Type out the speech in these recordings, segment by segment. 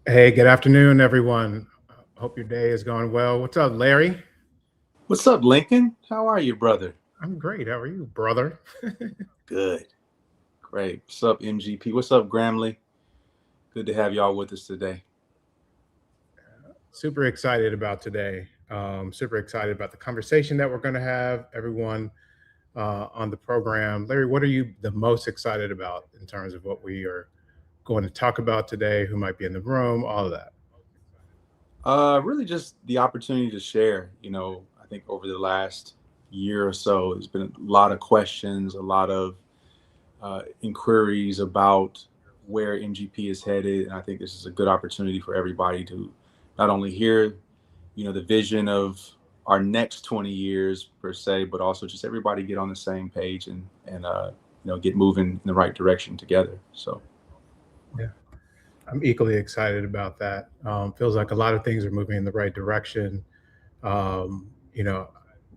Hey, good afternoon, everyone. Hope your day is going well. What's up, Larry? What's up, Lincoln? How are you, brother? I'm great. How are you, brother? Good. Great. What's up, MGP? What's up, Gramley? Good to have y'all with us today. Super excited about today. Super excited about the conversation that we're going to have. Everyone on the program. Larry, what are you the most excited about in terms of what we are going to talk about today? Who might be in the room? All of that. Really just the opportunity to share. I think over the last year or so, there's been a lot of questions, a lot of inquiries about where MGP is headed. And I think this is a good opportunity for everybody to not only hear, the vision of our next 20 years per se, but also just everybody get on the same page and get moving in the right direction together. So Yeah, I'm equally excited about that. Feels like a lot of things are moving in the right direction. Um, you know,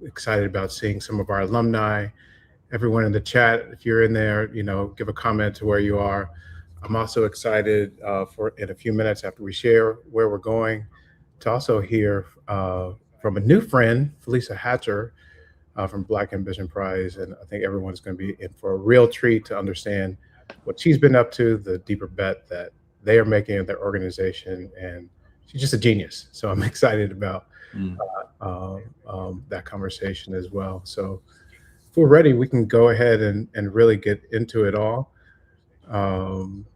excited about seeing some of our alumni. Everyone in the chat, if you're in there, give a comment to where you are. I'm also excited for in a few minutes after we share where we're going to also hear from a new friend, Felisa Hatcher from Black Ambition Prize. And I think everyone's going to be in for a real treat to understand what she's been up to, the deeper bet that they are making in their organization. And she's just a genius. So I'm excited about mm. that conversation as well. So if we're ready, we can go ahead and really get into it all. Um,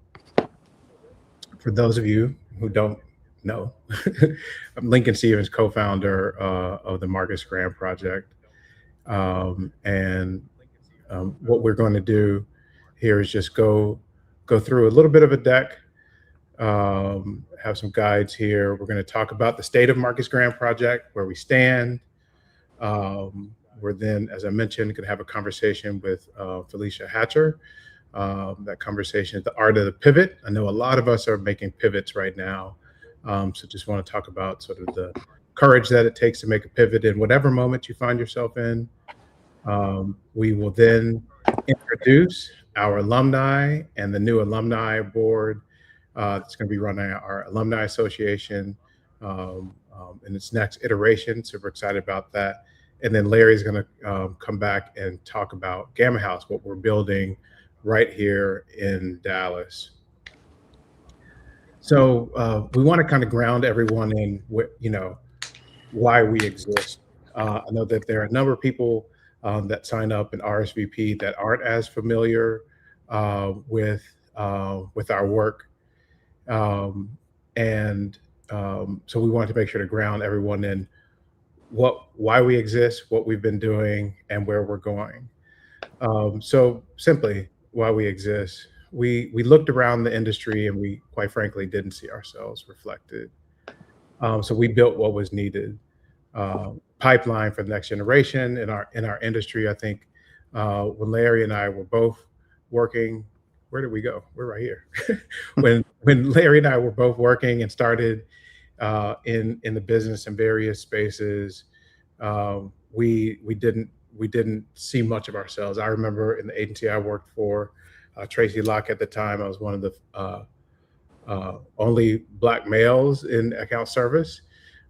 for those of you who don't know, I'm Lincoln Stevens, co-founder of the Marcus Graham Project. And what we're going to do here is just go through a little bit of a deck, have some guides here. We're going to talk about the state of Marcus Graham Project, where we stand. We're then, as I mentioned, going to have a conversation with Felicia Hatcher. That conversation is the art of the pivot. I know a lot of us are making pivots right now. So just want to talk about sort of the courage that it takes to make a pivot in whatever moment you find yourself in. We will then introduce our alumni and the new alumni board that's going to be running our alumni association in its next iteration. Super excited about that. And then Larry's going to come back and talk about Gamma House, what we're building right here in Dallas. So we want to kind of ground everyone in, why we exist. I know that there are a number of people that sign up in RSVP that aren't as familiar with our work, um, and so we wanted to make sure to ground everyone in why we exist, what we've been doing, and where we're going. So simply, why we exist. We looked around the industry and we quite frankly didn't see ourselves reflected. So we built what was needed. Pipeline for the next generation in our industry. I think when Larry and I were both working, where did we go? We're right here. when Larry and I were both working and started in the business in various spaces, we didn't see much of ourselves. I remember in the agency I worked for, Tracy Locke at the time. I was one of the only black males in account service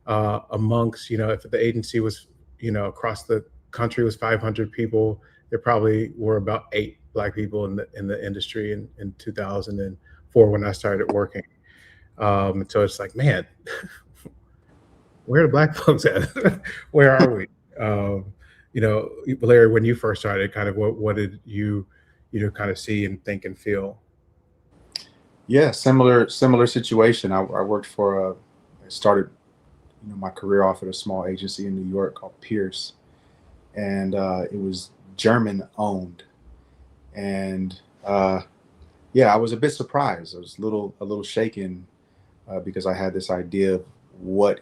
amongst, if the agency was, across the country was 500 people, there probably were about 8 black people in the industry in 2004 when I started working. And so it's like, man, where are the black folks at? Where are we? Um, Larry, when you first started, kind of what did you, kind of see and think and feel? yeah, similar situation. I worked I started my career off at a small agency in New York called Pierce, and it was German owned, and yeah, I was a bit surprised. I was a little shaken because I had this idea of what,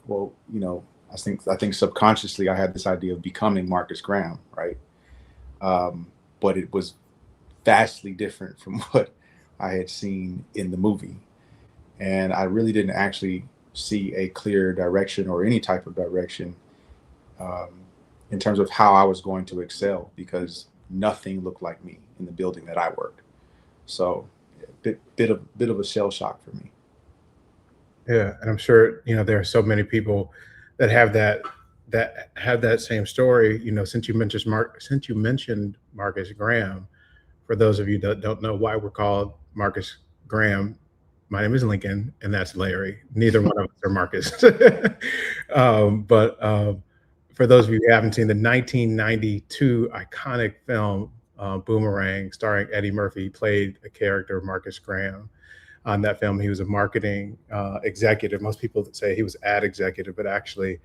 well, I think subconsciously I had this idea of becoming Marcus Graham, right? But it was vastly different from what I had seen in the movie, and I really didn't actually see a clear direction or any type of direction um, in terms of how I was going to excel because nothing looked like me in the building that I worked. So, bit of a shell shock for me. Yeah, and I'm sure there are so many people that have that same story. Since you mentioned Marcus Graham, for those of you that don't know why we're called Marcus Graham, my name is Lincoln, and that's Larry. Neither one of us are Marcus. But for those of you who haven't seen the 1992 iconic film Boomerang, starring Eddie Murphy, he played a character, Marcus Graham. On that film, he was a marketing executive. Most people say he was ad executive, but actually,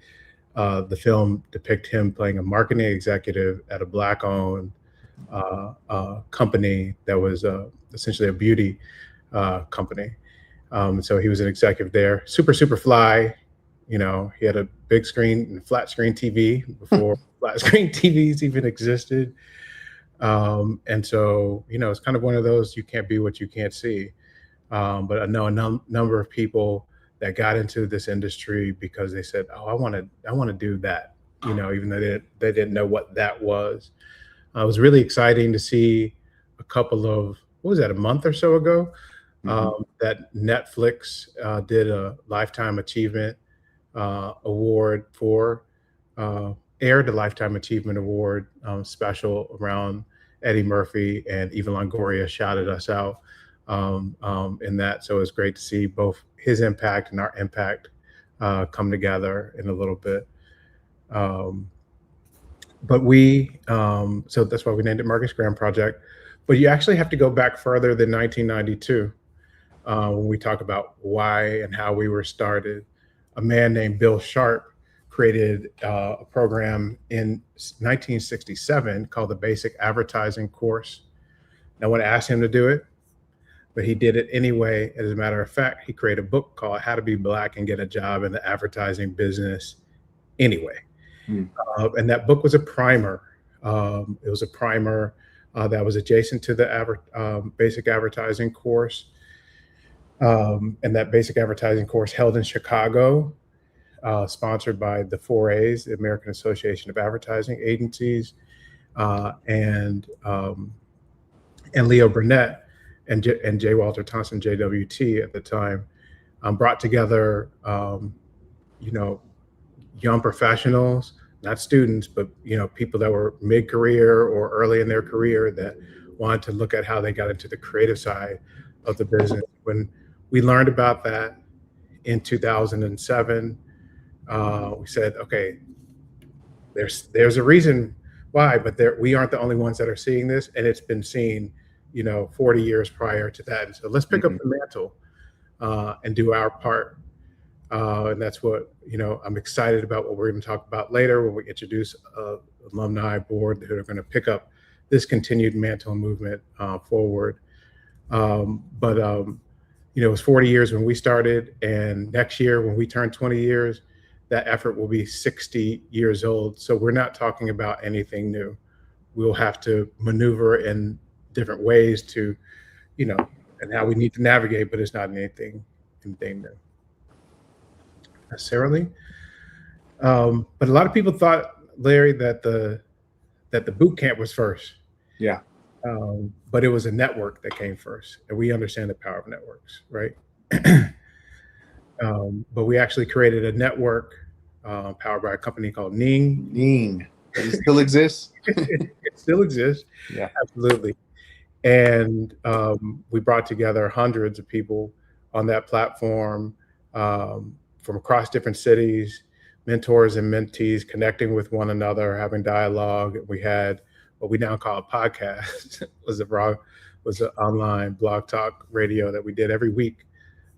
the film depicts him playing a marketing executive at a Black-owned company that was essentially a beauty company. So he was an executive there. Super, super fly. He had a big screen and flat screen TV before flat screen TVs even existed. And so, it's kind of one of those, you can't be what you can't see. But I know a number of people that got into this industry because they said, "Oh, I want to do that," even though they didn't know what that was. It was really exciting to see a couple of, what was that, a month or so ago, that Netflix did a Lifetime Achievement Award for, aired a Lifetime Achievement Award special around Eddie Murphy, and Eva Longoria shouted us out in that. So it's great to see both his impact and our impact come together in a little bit. So that's why we named it Marcus Graham Project. But you actually have to go back further than 1992 when we talk about why and how we were started. A man named Bill Sharp created a program in 1967 called the Basic Advertising Course. No one asked him to do it, but he did it anyway. As a matter of fact, he created a book called How to Be Black and Get a Job in the Advertising Business anyway. And that book was a primer. It was a primer that was adjacent to the basic advertising course. And that basic advertising course held in Chicago, sponsored by the 4As, the American Association of Advertising Agencies, and Leo Burnett and J. Walter Thompson, JWT at the time, brought together, young professionals, not students, but people that were mid-career or early in their career that wanted to look at how they got into the creative side of the business. When we learned about that in 2007, we said, okay, there's a reason why, but we aren't the only ones that are seeing this, and it's been seen 40 years prior to that. And so let's pick up the mantle and do our part. And that's what, I'm excited about what we're going to talk about later when we introduce alumni board who are going to pick up this continued mantle movement forward. It was 40 years when we started, and next year when we turn 20 years, that effort will be 60 years old. So we're not talking about anything new. We'll have to maneuver in different ways to, and how we need to navigate, but it's not anything new necessarily. But a lot of people thought, Larry, that the boot camp was first. Yeah. But it was a network that came first, and we understand the power of networks, right? But we actually created a network powered by a company called Ning. Ning. It still exists? It still exists. Yeah, absolutely. And we brought together hundreds of people on that platform from across different cities, mentors and mentees connecting with one another, having dialogue. We had what we now call a podcast. was an online blog talk radio that we did every week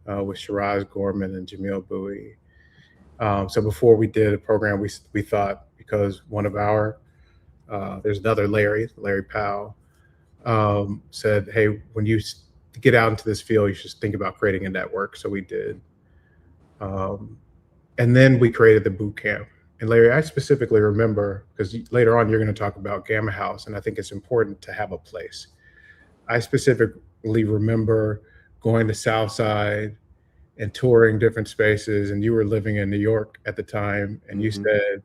with Shiraz Gorman and Jamil Bowie. So before we did a program, we thought, because one of our there's another Larry Powell, said, hey, when you get out into this field, you should think about creating a network. So we did. And then we created the boot camp. And Larry, I specifically remember, because later on you're going to talk about Gamma House, and I think it's important to have a place. I specifically remember going to Southside and touring different spaces, and you were living in New York at the time, and you said,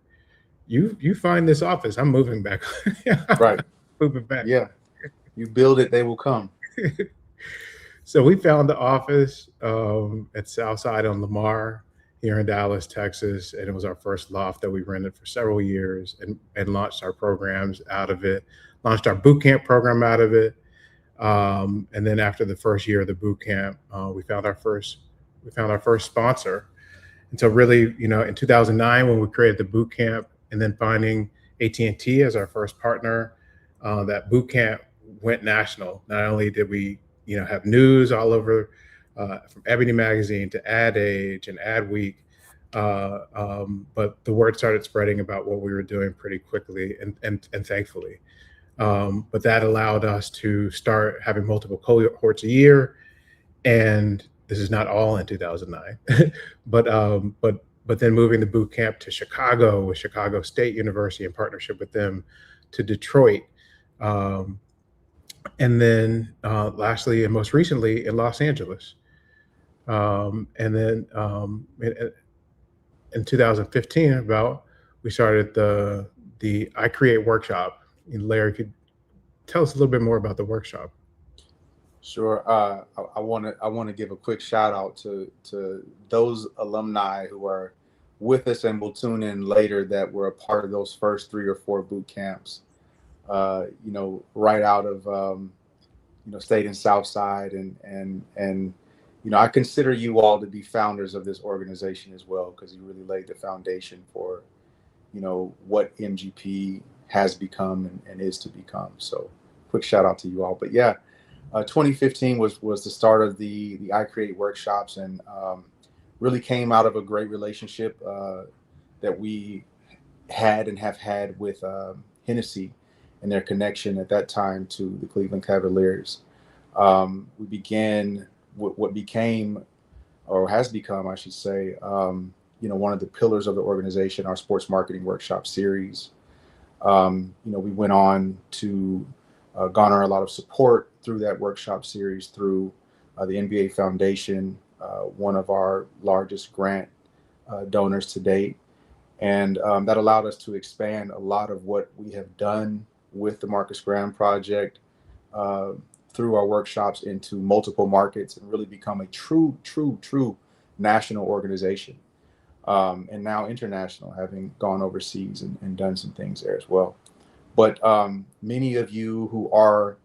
you find this office, I'm moving back. Right. Moving back. Yeah. You build it, they will come. So we found the office at Southside on Lamar here in Dallas, Texas, and it was our first loft that we rented for several years, and launched our programs out of it, launched our boot camp program out of it. And then after the first year of the boot camp, we found our first sponsor. And so really, in 2009, when we created the boot camp, and then finding AT&T as our first partner, that boot camp went national. Not only did we, have news all over, from Ebony Magazine to Ad Age and Ad Week, but the word started spreading about what we were doing pretty quickly, and thankfully. But that allowed us to start having multiple cohorts a year, and this is not all in 2009, but then moving the boot camp to Chicago with Chicago State University in partnership with them, to Detroit, um, and then lastly and most recently in Los Angeles, and then in 2015 about we started the I Create workshop. And Larry could tell us a little bit more about the workshop. Sure. I want to give a quick shout out to those alumni who are with us and will tune in later, that were a part of those first 3 or 4 boot camps. Right out of State and Southside, and I consider you all to be founders of this organization as well, because you really laid the foundation for what MGP has become and is to become. So quick shout out to you all. But yeah, 2015 was the start of the I Create workshops, and really came out of a great relationship that we had and have had with Hennessy, and their connection at that time to the Cleveland Cavaliers. We began what became, or has become, I should say, one of the pillars of the organization, our sports marketing workshop series. We went on to garner a lot of support through that workshop series, through the NBA Foundation, one of our largest grant donors to date. And that allowed us to expand a lot of what we have done with the Marcus Graham Project through our workshops into multiple markets, and really become a true national organization. And now international, having gone overseas and done some things there as well. But many of you who are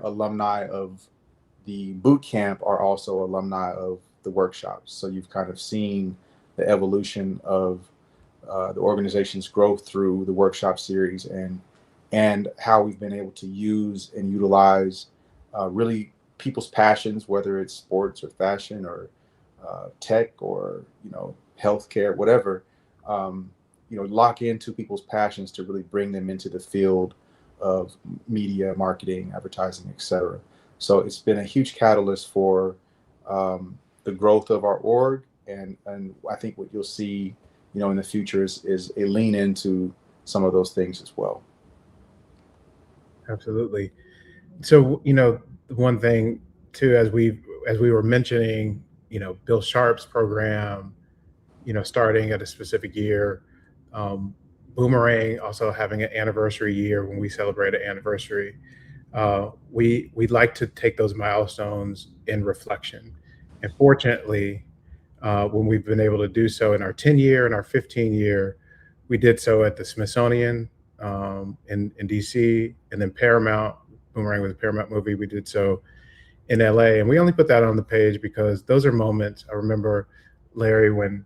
alumni of the boot camp are also alumni of the workshops. So you've kind of seen the evolution of the organization's growth through the workshop series, and how we've been able to use and utilize really people's passions, whether it's sports or fashion or tech or healthcare, whatever. Lock into people's passions to really bring them into the field of media, marketing, advertising, etc. So it's been a huge catalyst for the growth of our org, and I think what you'll see, in the future is a lean into some of those things as well. Absolutely. So, one thing too, as we were mentioning, Bill Sharp's program, starting at a specific year, Boomerang also having an anniversary year when we celebrate an anniversary. We'd like to take those milestones in reflection. And fortunately, when we've been able to do so in our 10-year and our 15-year, we did so at the Smithsonian in DC, and then Paramount. Boomerang was a Paramount movie. We did so in LA, and we only put that on the page because those are moments. I remember, Larry, when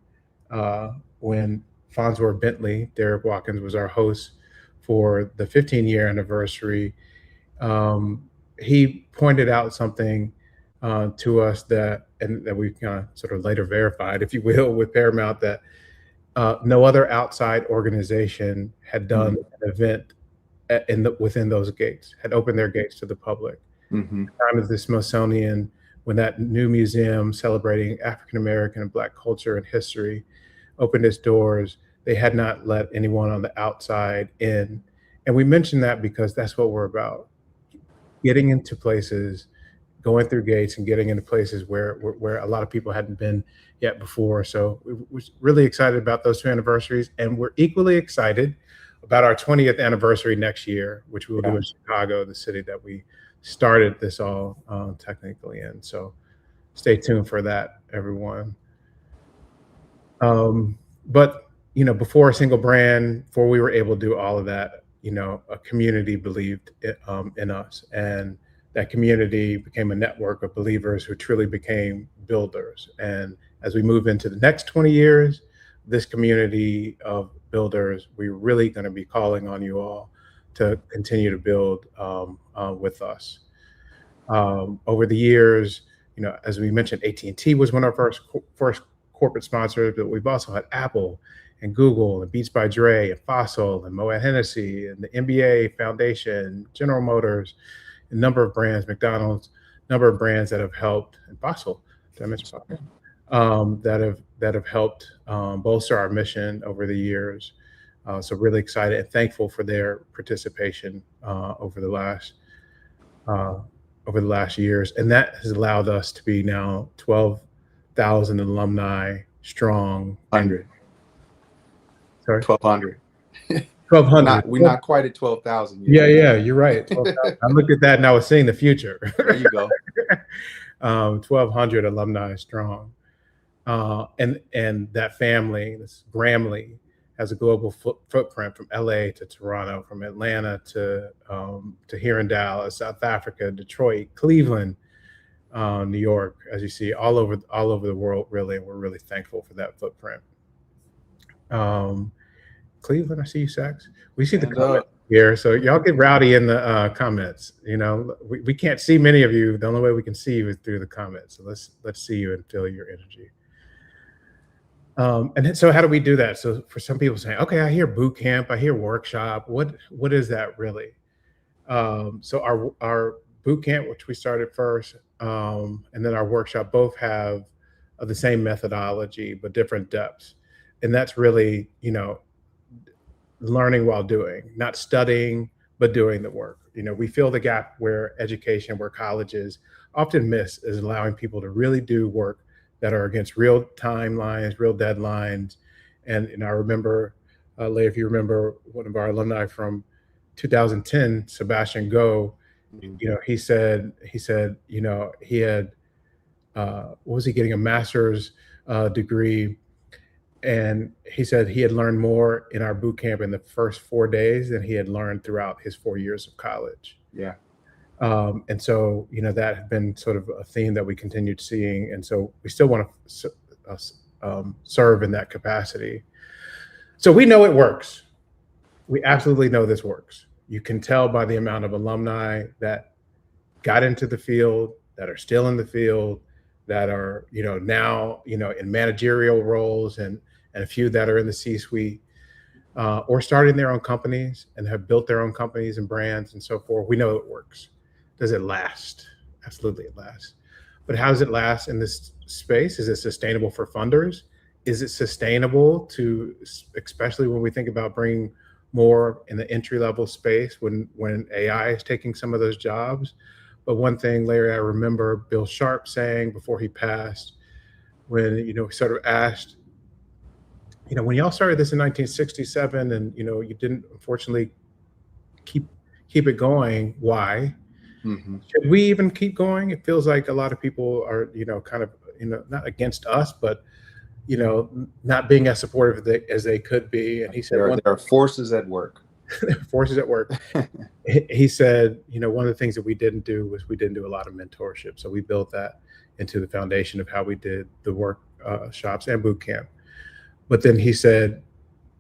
Fonzworth Bentley, Derek Watkins, was our host for the 15-year anniversary. He pointed out something to us that we kind of sort of later verified, if you will, with Paramount, that no other outside organization had done an event within those gates, had opened their gates to the public. Mm-hmm. At the time of the Smithsonian, when that new museum celebrating African American and Black culture and history opened its doors, they had not let anyone on the outside in. And we mention that because that's what we're about: getting into places, going through gates, and getting into places where a lot of people hadn't been yet before. So we're really excited about those 2 anniversaries, and we're equally excited about our 20th anniversary next year, which we'll do in Chicago, the city that we started this all technically in. So stay tuned for that, everyone. But before a single brand, before we were able to do all of that, a community believed in us, and that community became a network of believers who truly became builders. And as we move into the next 20 years, this community of builders, we're really going to be calling on you all to continue to build with us. Over the years, as we mentioned, AT&T was one of our first corporate sponsors, but we've also had Apple and Google and Beats by Dre and Fossil and Moet Hennessy and the NBA Foundation, General Motors, a number of brands, McDonald's, number of brands that have helped, and Fossil, did I mention Fossil? That have helped bolster our mission over the years. So really excited and thankful for their participation over the last years, and that has allowed us to be now 12,000 alumni strong. 100. Sorry, 1,200. 1,200. We're not quite at 12,000 yet. Yeah, you're right. 12,000. I looked at that and I was seeing the future. There you go. 1,200 alumni strong, and that family, this Grammy, has a global footprint from LA to Toronto, from Atlanta to here in Dallas, South Africa, Detroit, Cleveland, New York, as you see, all over the world, really. And we're really thankful for that footprint. Cleveland, I see you, Sax. We see the comments here, so y'all get rowdy in the comments. We can't see many of you. The only way we can see you is through the comments. So let's see you and feel your energy. And so how do we do that? So for some people saying, okay, I hear boot camp, I hear workshop. What is that really? So our boot camp, which we started first, and then our workshop both have the same methodology, but different depths. And that's really, learning while doing, not studying, but doing the work. We fill the gap where colleges often miss, is allowing people to really do work that are against real timelines, real deadlines. And I remember, Leigh, if you remember, one of our alumni from 2010, Sebastian Go, he said, he had, what was he getting, a master's degree? And he said he had learned more in our boot camp in the first 4 days than he had learned throughout his 4 years of college. Yeah. And so, that had been sort of a theme that we continued seeing. And so we still want to serve in that capacity. So we know it works. We absolutely know this works. You can tell by the amount of alumni that got into the field, that are still in the field, that are, now, in managerial roles, and a few that are in the C-suite, or starting their own companies and have built their own companies and brands and so forth. We know it works. Does it last? Absolutely, it lasts. But how does it last in this space? Is it sustainable for funders? Is it sustainable to, especially when we think about bringing more in the entry-level space, when AI is taking some of those jobs? But one thing, Larry, I remember Bill Sharp saying before he passed, when we sort of asked, when y'all started this in 1967, and you didn't unfortunately keep it going, why? Mm-hmm. Should we even keep going? It feels like a lot of people are, kind of, not against us, but, not being as supportive as they could be. And he said, there are forces at work. Forces at work. He said, one of the things that we didn't do was we didn't do a lot of mentorship. So we built that into the foundation of how we did the workshops and boot camp. But then he said,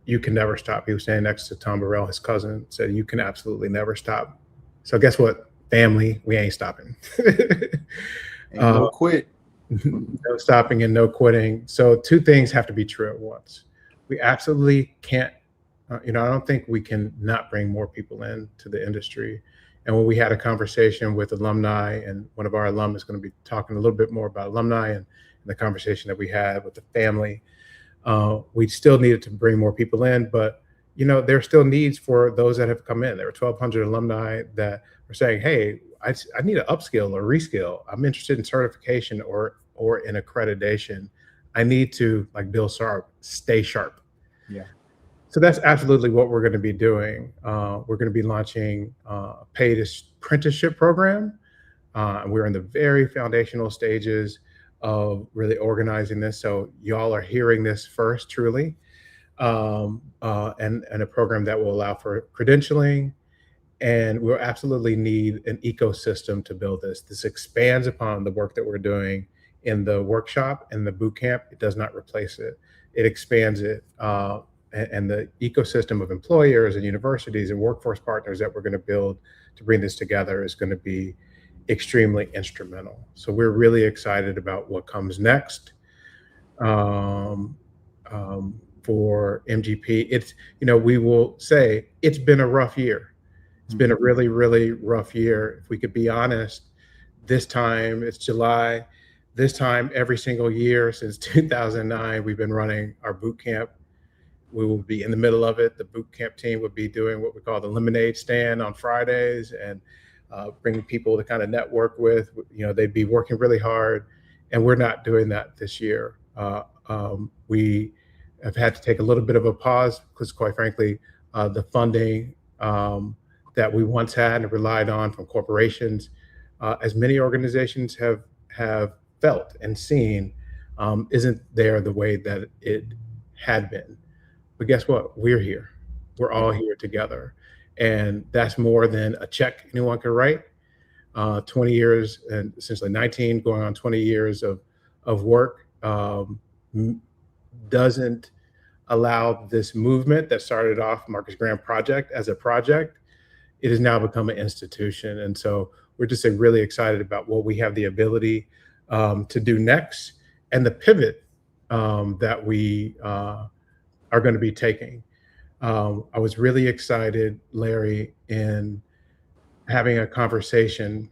you can never stop. He was standing next to Tom Burrell, his cousin, said, you can absolutely never stop. So guess what, family, we ain't stopping. No quit. No stopping and no quitting. So two things have to be true at once. We absolutely can't, I don't think we can not bring more people into the industry. And when we had a conversation with alumni, and one of our alum is going to be talking a little bit more about alumni and the conversation that we had with the family, we still needed to bring more people in, but there are still needs for those that have come in. There were 1,200 alumni that were saying, hey, I need an upskill or reskill. I'm interested in certification or in accreditation. I need to, like Bill Sharp, stay sharp. Yeah. So that's absolutely what we're going to be doing. We're going to be launching a paid apprenticeship program. We're in the very foundational stages of really organizing this. So y'all are hearing this first, truly, and a program that will allow for credentialing. And we'll absolutely need an ecosystem to build this. This expands upon the work that we're doing in the workshop and the boot camp. It does not replace it. It expands it. And the ecosystem of employers and universities and workforce partners that we're going to build to bring this together is going to be extremely instrumental. So we're really excited about what comes next. Um, for MGP, it's, we will say it's been a rough year. It's been a really, really rough year. If we could be honest, this time it's July. This time every single year since 2009, we've been running our boot camp. We will be in the middle of it. The boot camp team would be doing what we call the lemonade stand on Fridays and bringing people to kind of network with. They'd be working really hard, and we're not doing that this year. We have had to take a little bit of a pause because, quite frankly, the funding that we once had and relied on from corporations, as many organizations have felt and seen, isn't there the way that it had been. But guess what? We're here. We're all here together. And that's more than a check anyone can write. 20 years and essentially 19 going on 20 years of work doesn't allow this movement that started off Marcus Graham Project as a project. It has now become an institution. And so we're just really excited about what we have the ability to do next and the pivot that we are going to be taking. I was really excited, Larry, in having a conversation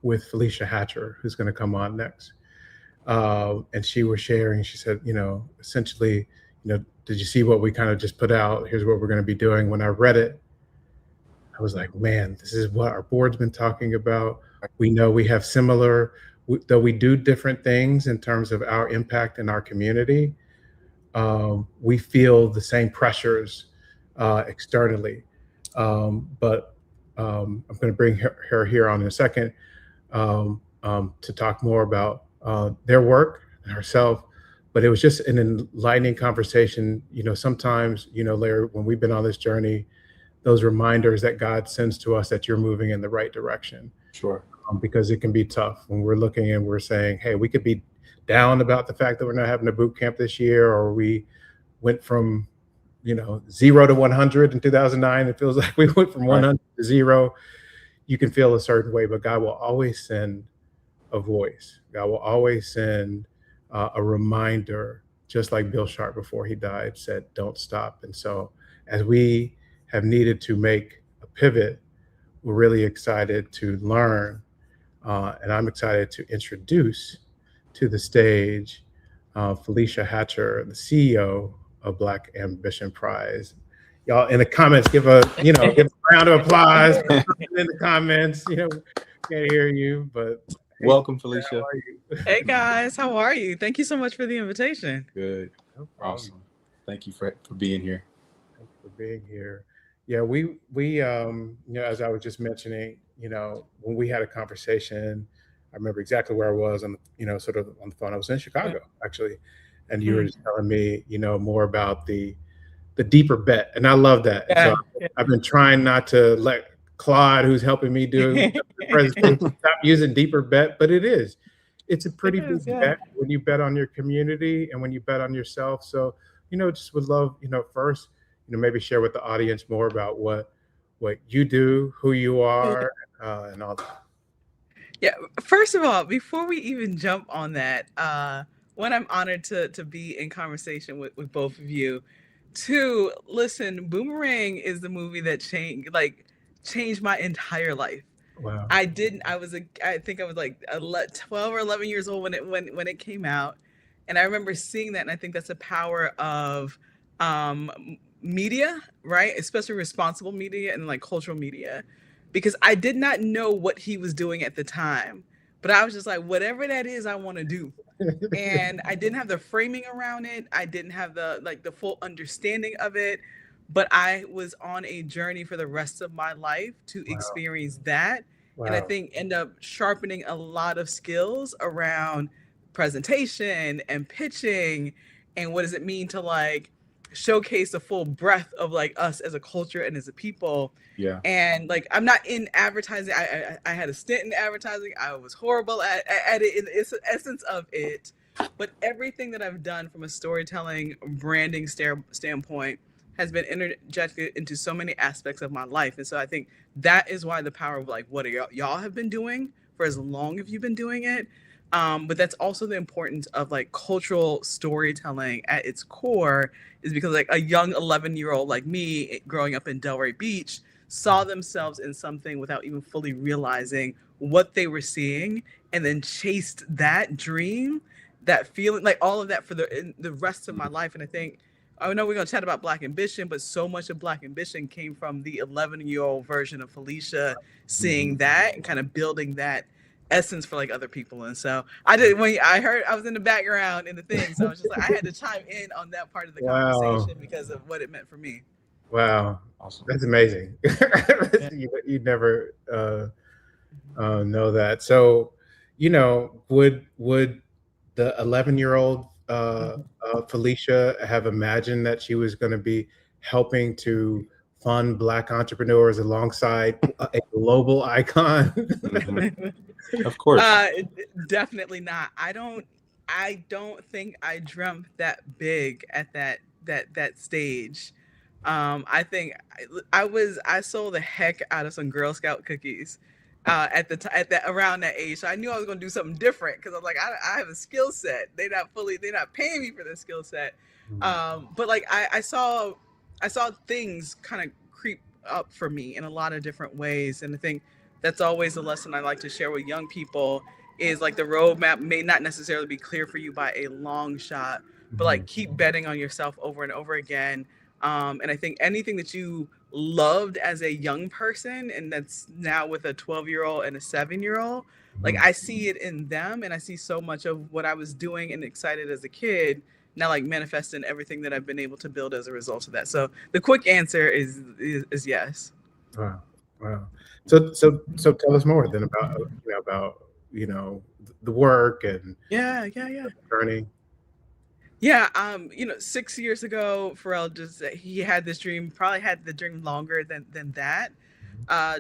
with Felicia Hatcher, who's going to come on next. And she was sharing, she said, essentially, did you see what we kind of just put out? Here's what we're going to be doing. When I read it, I was like, man, this is what our board's been talking about. We know we have similar, though we do different things in terms of our impact in our community. We feel the same pressures externally. But I'm going to bring her here on in a second to talk more about their work and herself. But it was just an enlightening conversation. Sometimes, Larry, when we've been on this journey, those reminders that God sends to us that you're moving in the right direction. Sure. Because it can be tough when we're looking and we're saying, hey, we could be down about the fact that we're not having a boot camp this year, or we went from 0 to 100 in 2009. It feels like we went from 100 to 0. You can feel a certain way, but God will always send a voice. God will always send a reminder, just like Bill Sharp before he died said, don't stop. And so as we have needed to make a pivot, we're really excited to learn, and I'm excited to introduce to the stage Felicia Hatcher, the CEO of Black Ambition Prize. Y'all in the comments, give a round of applause in the comments. Can't hear you, but hey, welcome, Felicia. Hey guys, how are you? Thank you so much for the invitation. Good. Awesome. Thank you for being here. Thank you for being here. Yeah, we as I was just mentioning, when we had a conversation, I remember exactly where I was on sort of on the phone. I was in Chicago actually, and you were just telling me more about the deeper bet, and I love that. Yeah. So I've been trying not to let Claude, who's helping me do the presentation, stop using deeper bet, but it's a pretty big bet when you bet on your community and when you bet on yourself. So just would love first maybe share with the audience more about what you do, who you are, and all that. Yeah. First of all, before we even jump on that, one, I'm honored to be in conversation with both of you. Two, listen, Boomerang is the movie that changed my entire life. Wow. I think I was like 12 or 11 years old when it came out, and I remember seeing that, and I think that's the power of media, right? Especially responsible media and like cultural media, because I did not know what he was doing at the time, but I was just like, whatever that is, I want to do. and I didn't have the framing around it. I didn't have the full understanding of it, but I was on a journey for the rest of my life to Wow. experience that. And I Wow. think end up sharpening a lot of skills around presentation and pitching and what does it mean to like showcase the full breadth of like us as a culture and as a people. Yeah. And like I'm not in advertising. I had a stint in advertising. I was horrible at it in the essence of it. But everything that I've done from a storytelling, branding standpoint has been interjected into so many aspects of my life. And so I think that is why the power of like what y'all have been doing for as long as you've been doing it. But that's also the importance of like cultural storytelling at its core is because like a young 11-year-old like me growing up in Delray Beach saw themselves in something without even fully realizing what they were seeing and then chased that dream, that feeling, like all of that for the rest of my life. And I think, I know we're going to chat about Black Ambition, but so much of Black Ambition came from the 11-year-old version of Felicia seeing that and kind of building that essence for like other people. And so I did, when I heard, I was in the background in the thing, so I was just like, I had to chime in on that part of the Wow. conversation because of what it meant for me. Wow. Awesome. That's amazing. You never know that. So, you know, would the 11-year-old Felicia have imagined that she was going to be helping to fund Black entrepreneurs alongside a global icon? Of course. Definitely not. I don't think I dreamt that big at that stage. I think I sold the heck out of some Girl Scout cookies around that age. So I knew I was going to do something different because I was like, I have a skill set. They're not paying me for this skill set. But like I saw things kind of creep up for me in a lot of different ways. And I think that's always a lesson I like to share with young people is like the roadmap may not necessarily be clear for you by a long shot, but like keep betting on yourself over and over again. And I think anything that you loved as a young person, and that's now with a 12-year-old and a 7-year-old, like I see it in them, and I see so much of what I was doing and excited as a kid now like manifesting everything that I've been able to build as a result of that. So the quick answer is yes. Wow. Wow. So tell us more then about the work and Yeah. the journey. Yeah, 6 years ago, Pharrell he had this dream, probably had the dream longer than that,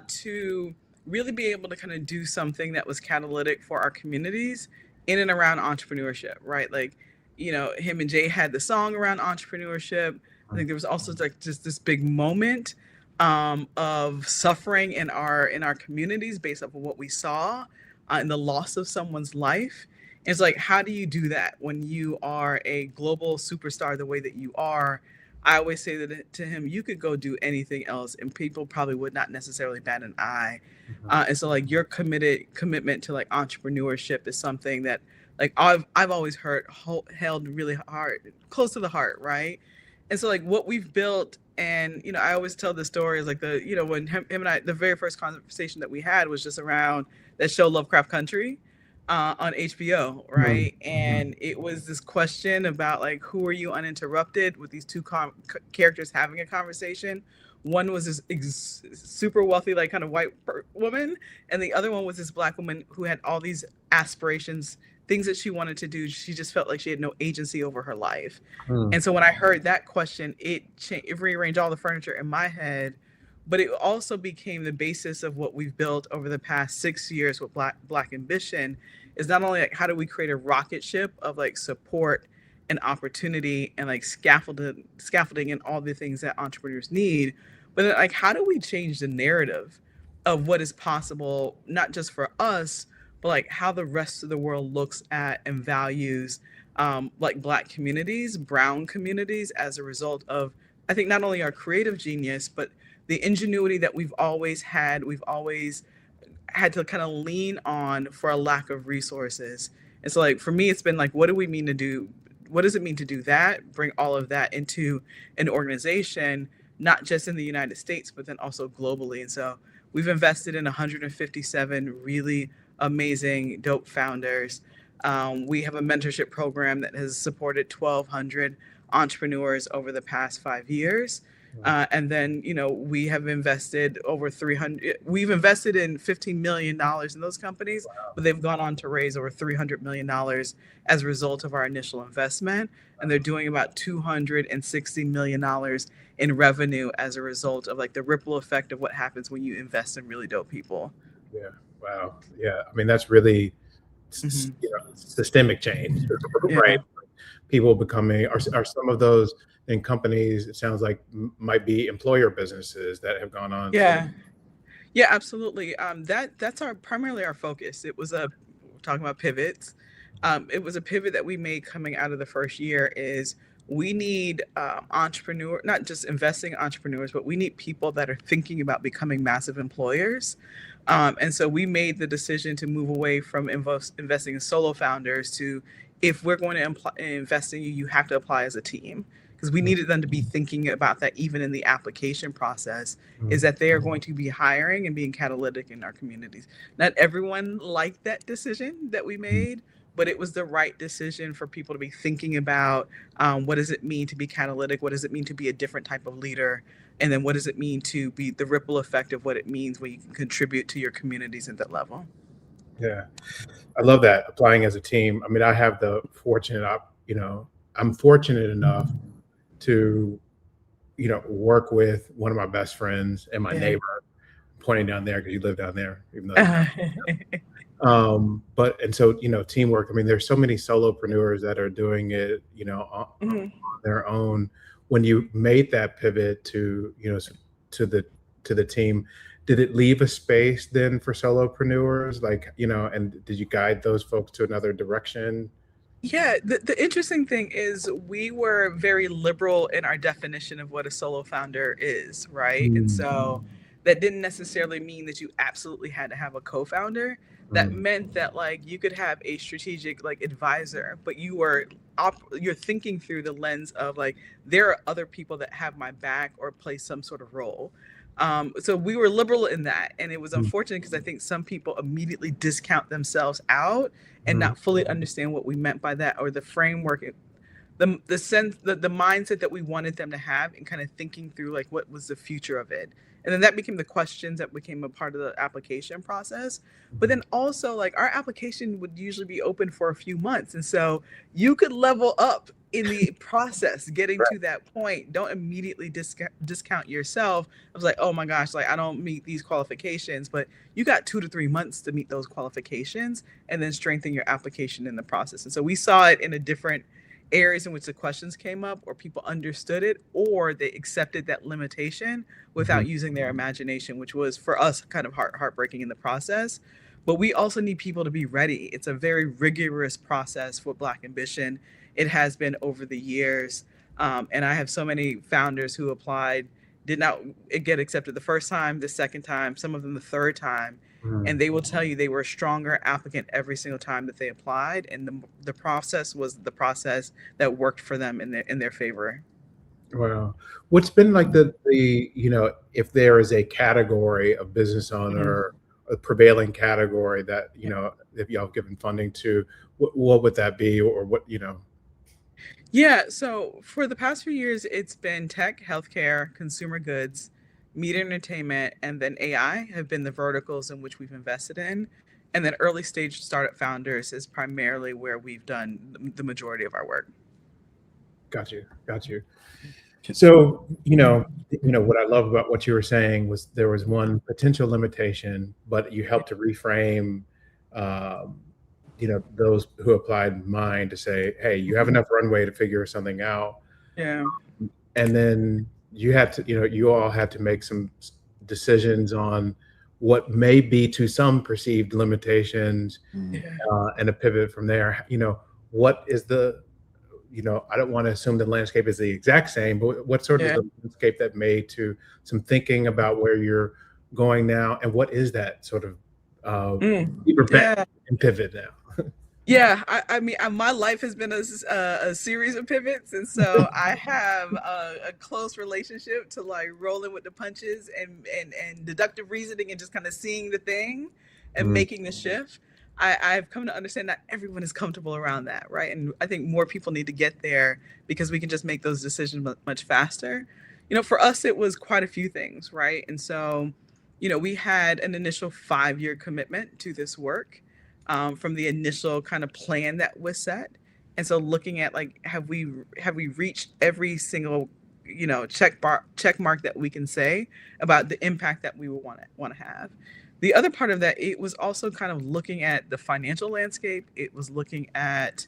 to really be able to kind of do something that was catalytic for our communities in and around entrepreneurship, right? Like, him and Jay had the song around entrepreneurship. I think there was also like just this big moment of suffering in our communities based off of what we saw in the loss of someone's life. It's like, how do you do that when you are a global superstar the way that you are? I always say that to him, you could go do anything else and people probably would not necessarily bat an eye. And so like your commitment to like entrepreneurship is something that like I've always held really hard, close to the heart, right? And so like what we've built, and I always tell the story is like when him and I, the very first conversation that we had was just around that show Lovecraft Country on HBO, right? And it was this question about like, who are you uninterrupted, with these two characters having a conversation. One was this super wealthy, like kind of white woman, and the other one was this Black woman who had all these aspirations, things that she wanted to do. She just felt like she had no agency over her life. And so when I heard that question, it rearranged all the furniture in my head. But it also became the basis of what we've built over the past 6 years with Black Ambition, is not only like how do we create a rocket ship of like support and opportunity and like scaffolding and all the things that entrepreneurs need, but then, like, how do we change the narrative of what is possible, not just for us, but like how the rest of the world looks at and values like Black communities, brown communities, as a result of, I think, not only our creative genius, but the ingenuity that we've always had to kind of lean on for a lack of resources. And so like for me, it's been like, what do we mean to do? What does it mean to do that? Bring all of that into an organization, not just in the United States, but then also globally. And so we've invested in 157 really amazing, dope founders. We have a mentorship program that has supported 1,200 entrepreneurs over the past 5 years. And then, we have invested over 300, we've invested in $15 million in those companies, but they've gone on to raise over $300 million as a result of our initial investment. And they're doing about $260 million in revenue as a result of like the ripple effect of what happens when you invest in really dope people. Yeah. Wow. Yeah. I mean, that's really systemic change, right? People becoming, are some of those in companies, it sounds like might be employer businesses that have gone on. Yeah, absolutely. That's primarily our focus. It was talking about pivots. It was a pivot that we made coming out of the first year is we need not just investing entrepreneurs, but we need people that are thinking about becoming massive employers. And so we made the decision to move away from investing in solo founders to, if we're going to invest in you, you have to apply as a team. Because we needed them to be thinking about that even in the application process, is that they are going to be hiring and being catalytic in our communities. Not everyone liked that decision that we made, but it was the right decision for people to be thinking about what does it mean to be catalytic? What does it mean to be a different type of leader? And then what does it mean to be the ripple effect of what it means when you can contribute to your communities at that level? Yeah, I love that, applying as a team. I mean, I have the I'm fortunate enough to, work with one of my best friends and my neighbor, pointing down there because you live down there, even though. And so, teamwork. I mean, there's so many solopreneurs that are doing it, on their own. When you made that pivot to, to the team, did it leave a space then for solopreneurs? Like, and did you guide those folks to another direction? Yeah, the interesting thing is we were very liberal in our definition of what a solo founder is, right? And so that didn't necessarily mean that you absolutely had to have a co-founder. That meant that like you could have a strategic like advisor, but you're thinking through the lens of like, there are other people that have my back or play some sort of role. So we were liberal in that, and it was unfortunate because I think some people immediately discount themselves out and not fully understand what we meant by that, or the framework, the sense, the mindset that we wanted them to have, and kind of thinking through like what was the future of it. And then that became the questions that became a part of the application process. But then also like our application would usually be open for a few months. And so you could level up in the process, getting to that point. Don't immediately discount yourself. I was like, oh my gosh, like I don't meet these qualifications, but you got 2 to 3 months to meet those qualifications and then strengthen your application in the process. And so we saw it in a different areas in which the questions came up, or people understood it, or they accepted that limitation without using their imagination, which was for us kind of heartbreaking in the process. But we also need people to be ready. It's a very rigorous process for Black Ambition. It has been over the years. And I have so many founders who applied, did not get accepted the first time, the second time, some of them the third time. And they will tell you they were a stronger applicant every single time that they applied. And the process was the process that worked for them in their favor. Wow. What's been like the if there is a category of business owner, a prevailing category that, if y'all given funding to, what would that be, or what, Yeah, so for the past few years, it's been tech, healthcare, consumer goods, media entertainment, and then AI have been the verticals in which we've invested in. And then early stage startup founders is primarily where we've done the majority of our work. Got you. So, what I love about what you were saying was there was one potential limitation, but you helped to reframe, those who applied mind to say, hey, you have enough runway to figure something out. Yeah. And then you had to, you all had to make some decisions on what may be to some perceived limitations, and a pivot from there. What is the, I don't want to assume the landscape is the exact same, but what sort of the landscape that made to some thinking about where you're going now, and what is that sort of deeper bet and pivot now? Yeah, I mean, my life has been a series of pivots, and so I have a close relationship to like rolling with the punches and deductive reasoning and just kind of seeing the thing and making the shift. I've come to understand not everyone is comfortable around that, right? And I think more people need to get there because we can just make those decisions much faster. For us, it was quite a few things, right? And so, we had an initial 5-year commitment to this work from the initial kind of plan that was set. And so, looking at like, have we reached every single check mark that we can say about the impact that we would want to have. The other part of that, it was also kind of looking at the financial landscape. It was looking at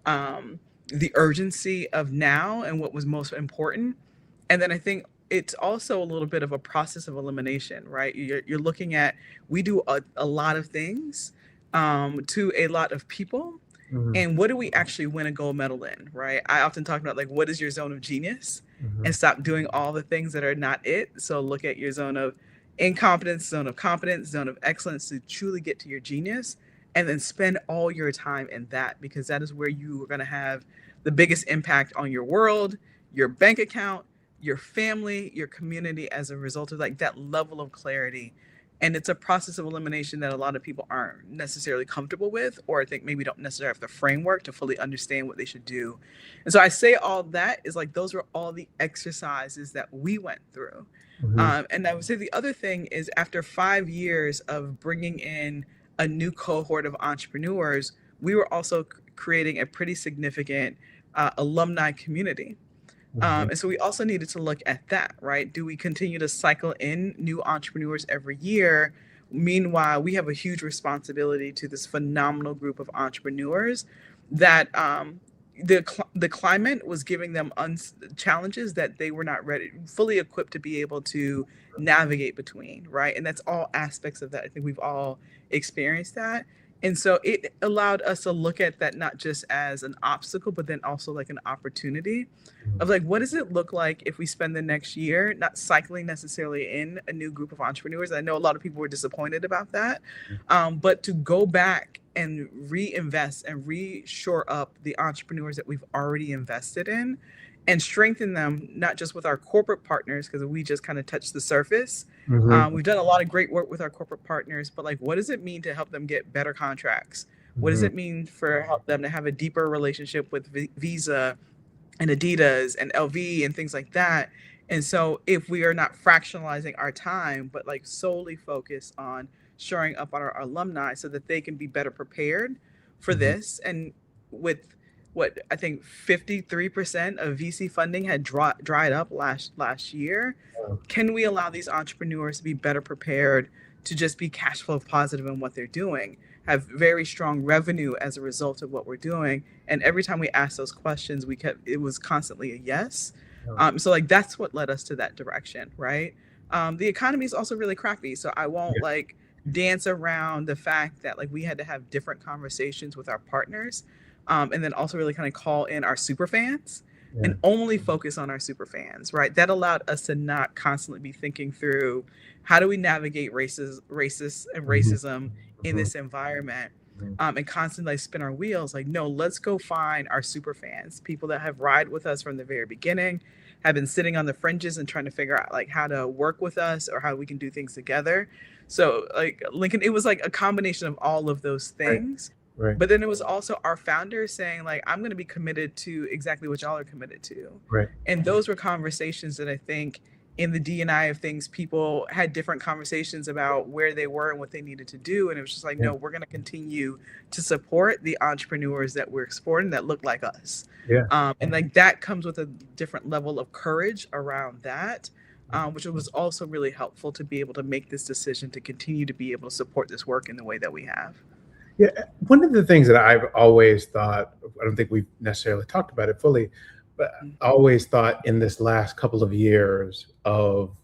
the urgency of now and what was most important. And then I think it's also a little bit of a process of elimination, right? You're looking at, we do a lot of things to a lot of people. And what do we actually win a gold medal in, right? I often talk about like, what is your zone of genius? And stop doing all the things that are not it. So look at your zone of incompetence, zone of competence, zone of excellence to truly get to your genius, and then spend all your time in that, because that is where you are going to have the biggest impact on your world, your bank account, your family, your community as a result of like that level of clarity. And it's a process of elimination that a lot of people aren't necessarily comfortable with, or I think maybe don't necessarily have the framework to fully understand what they should do. And so I say all that is like, those were all the exercises that we went through. And I would say the other thing is, after 5 years of bringing in a new cohort of entrepreneurs, we were also creating a pretty significant alumni community. And so we also needed to look at that, right? Do we continue to cycle in new entrepreneurs every year? Meanwhile, we have a huge responsibility to this phenomenal group of entrepreneurs that the climate was giving them challenges that they were not fully equipped to be able to navigate between, right? And that's all aspects of that. I think we've all experienced that. And so it allowed us to look at that not just as an obstacle, but then also like an opportunity of like, what does it look like if we spend the next year not cycling necessarily in a new group of entrepreneurs? I know a lot of people were disappointed about that, but to go back and reinvest and reshore up the entrepreneurs that we've already invested in and strengthen them, not just with our corporate partners, because we just kind of touched the surface. We've done a lot of great work with our corporate partners, but like, what does it mean to help them get better contracts? What does it mean for help them to have a deeper relationship with Visa and Adidas and LV and things like that? And so if we are not fractionalizing our time, but like solely focus on shoring up on our alumni so that they can be better prepared for this, and with what I think 53% of VC funding had dried up last year. Can we allow these entrepreneurs to be better prepared to just be cash flow positive in what they're doing, have very strong revenue as a result of what we're doing? And every time we asked those questions, it was constantly a yes. So like, that's what led us to that direction, right? The economy is also really crappy, so I won't like dance around the fact that like we had to have different conversations with our partners. And then also really kind of call in our super fans and only focus on our super fans, right? That allowed us to not constantly be thinking through, how do we navigate racist and racism in this environment, and constantly like spin our wheels. Like, no, let's go find our super fans, people that have ride with us from the very beginning, have been sitting on the fringes and trying to figure out like how to work with us or how we can do things together. So like Lincoln, it was like a combination of all of those things. Right. But then it was also our founders saying like, I'm going to be committed to exactly what y'all are committed to. Right. And those were conversations that I think in the D&I of things, people had different conversations about where they were and what they needed to do. And it was just like, no, we're going to continue to support the entrepreneurs that we're exporting that look like us. And like that comes with a different level of courage around that, which was also really helpful to be able to make this decision to continue to be able to support this work in the way that we have. Yeah, one of the things that I've always thought, I don't think we've necessarily talked about it fully, but I always thought in this last couple of years of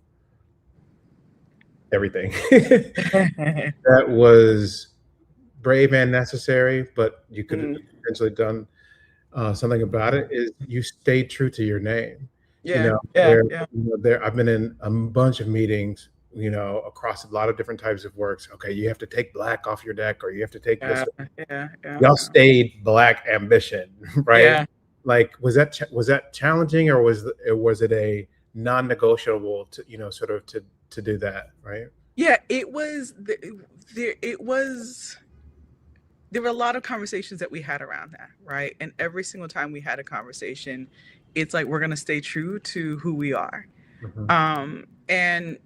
everything that was brave and necessary, but you could have potentially done something about it, is you stayed true to your name. I've been in a bunch of meetings, across a lot of different types of works. Okay, you have to take Black off your deck, or you have to take this. Y'all stayed Black ambition, right? Like, was that challenging, or was it a non-negotiable to sort of to do that, right? Yeah, it was. It was. there were a lot of conversations that we had around that, right? And every single time we had a conversation, it's like we're gonna stay true to who we are. And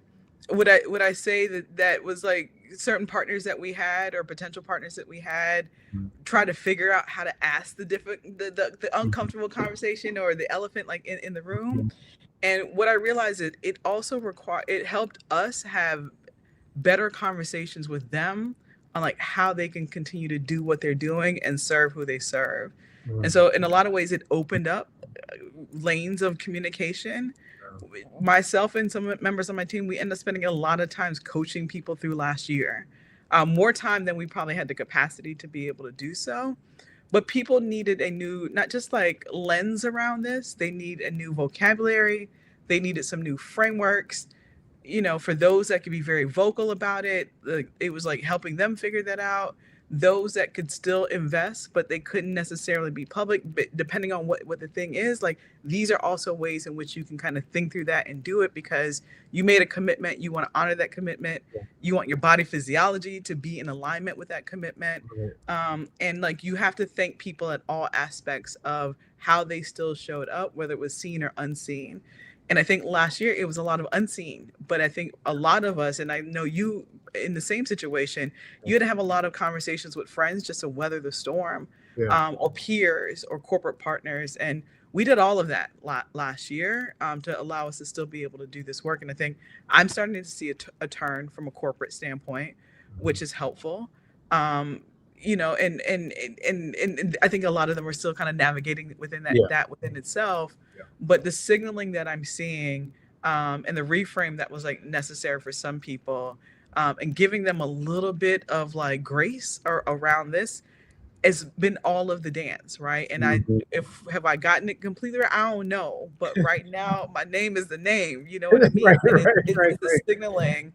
would I say that was like certain partners that we had or potential partners that we had try to figure out how to ask the uncomfortable conversation or the elephant like in the room. And what I realized is it also it helped us have better conversations with them on like how they can continue to do what they're doing and serve who they serve. And so in a lot of ways it opened up lanes of communication. Myself and some members of my team, we ended up spending a lot of times coaching people through last year, more time than we probably had the capacity to be able to do so. But people needed a new, not just like lens around this, they need a new vocabulary. They needed some new frameworks, for those that could be very vocal about it. It was like helping them figure that out. Those that could still invest, but they couldn't necessarily be public, but depending on what the thing is, like these are also ways in which you can kind of think through that and do it because you made a commitment. You want to honor that commitment. You want your body physiology to be in alignment with that commitment. And like you have to thank people at all aspects of how they still showed up, whether it was seen or unseen. And I think last year it was a lot of unseen, but I think a lot of us, and I know you in the same situation, you had to have a lot of conversations with friends just to weather the storm, or peers or corporate partners. And we did all of that last year to allow us to still be able to do this work. And I think I'm starting to see a turn from a corporate standpoint, which is helpful. And I think a lot of them are still kind of navigating within that within itself. But the signaling that I'm seeing and the reframe that was like necessary for some people and giving them a little bit of like grace around this has been all of the dance, right? And have I gotten it completely? I don't know. But right now, my name is the name. You know what I mean? It's the signaling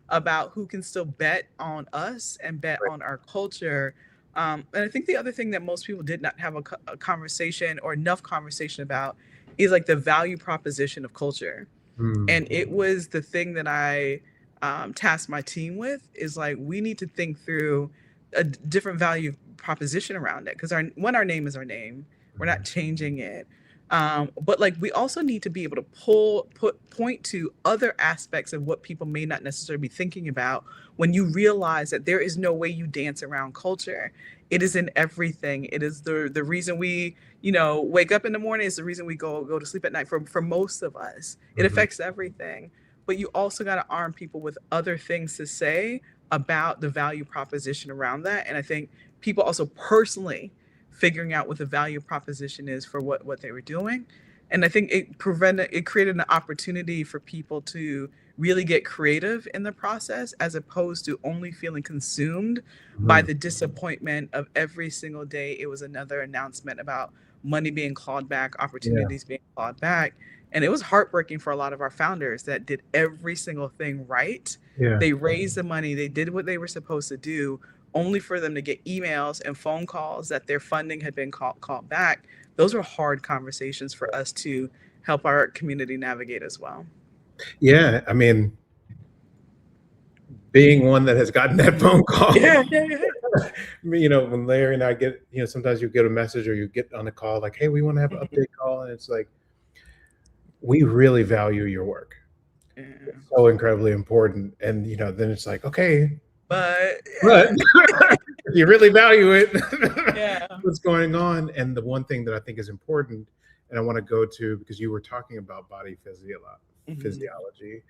about who can still bet on us and bet on our culture. And I think the other thing that most people did not have a conversation or enough conversation about is like the value proposition of culture. And it was the thing that I tasked my team with is like, we need to think through a different value proposition around it. Because our name is our name. We're not changing it. But like, we also need to be able to point to other aspects of what people may not necessarily be thinking about when you realize that there is no way you dance around culture. It is in everything. It is the reason we, wake up in the morning. It's the reason we go to sleep at night for most of us. It affects everything. But you also got to arm people with other things to say about the value proposition around that. And I think people also personally figuring out what the value proposition is for what they were doing. And I think it created an opportunity for people to really get creative in the process, as opposed to only feeling consumed by the disappointment of every single day. It was another announcement about money being clawed back, opportunities being clawed back. And it was heartbreaking for a lot of our founders that did every single thing right. They raised the money, they did what they were supposed to do, only for them to get emails and phone calls that their funding had been called back. Those were hard conversations for us to help our community navigate as well. Yeah, I mean, being one that has gotten that phone call. When Larry and I get, sometimes you get a message or you get on a call like, hey, we want to have an update call. And it's like, we really value your work. It's so incredibly important. And, then it's like, okay, but you really value it. What's going on? And the one thing that I think is important, and I want to go to, because you were talking about body physiology,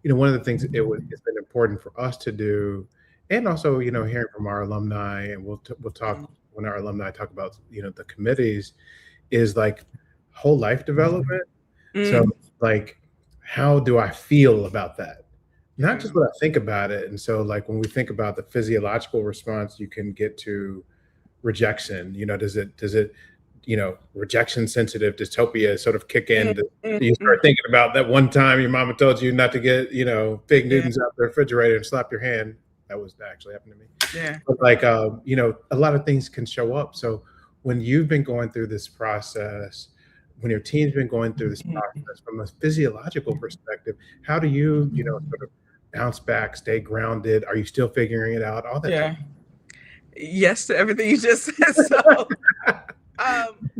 one of the things it's been important for us to do, and also, hearing from our alumni, and we'll talk when our alumni talk about, the committees, is like whole life development. So like, how do I feel about that? Not just what I think about it. And so like, when we think about the physiological response, you can get to rejection. Does it, rejection sensitive dystopia sort of kick in? You start thinking about that one time your mama told you not to get, fig Newtons out the refrigerator and slap your hand. That actually happened to me. But like, a lot of things can show up. So when you've been going through this process, when your team's been going through this process from a physiological perspective, how do you, sort of bounce back, stay grounded? Are you still figuring it out? All that. Yes to everything you just said. So, um,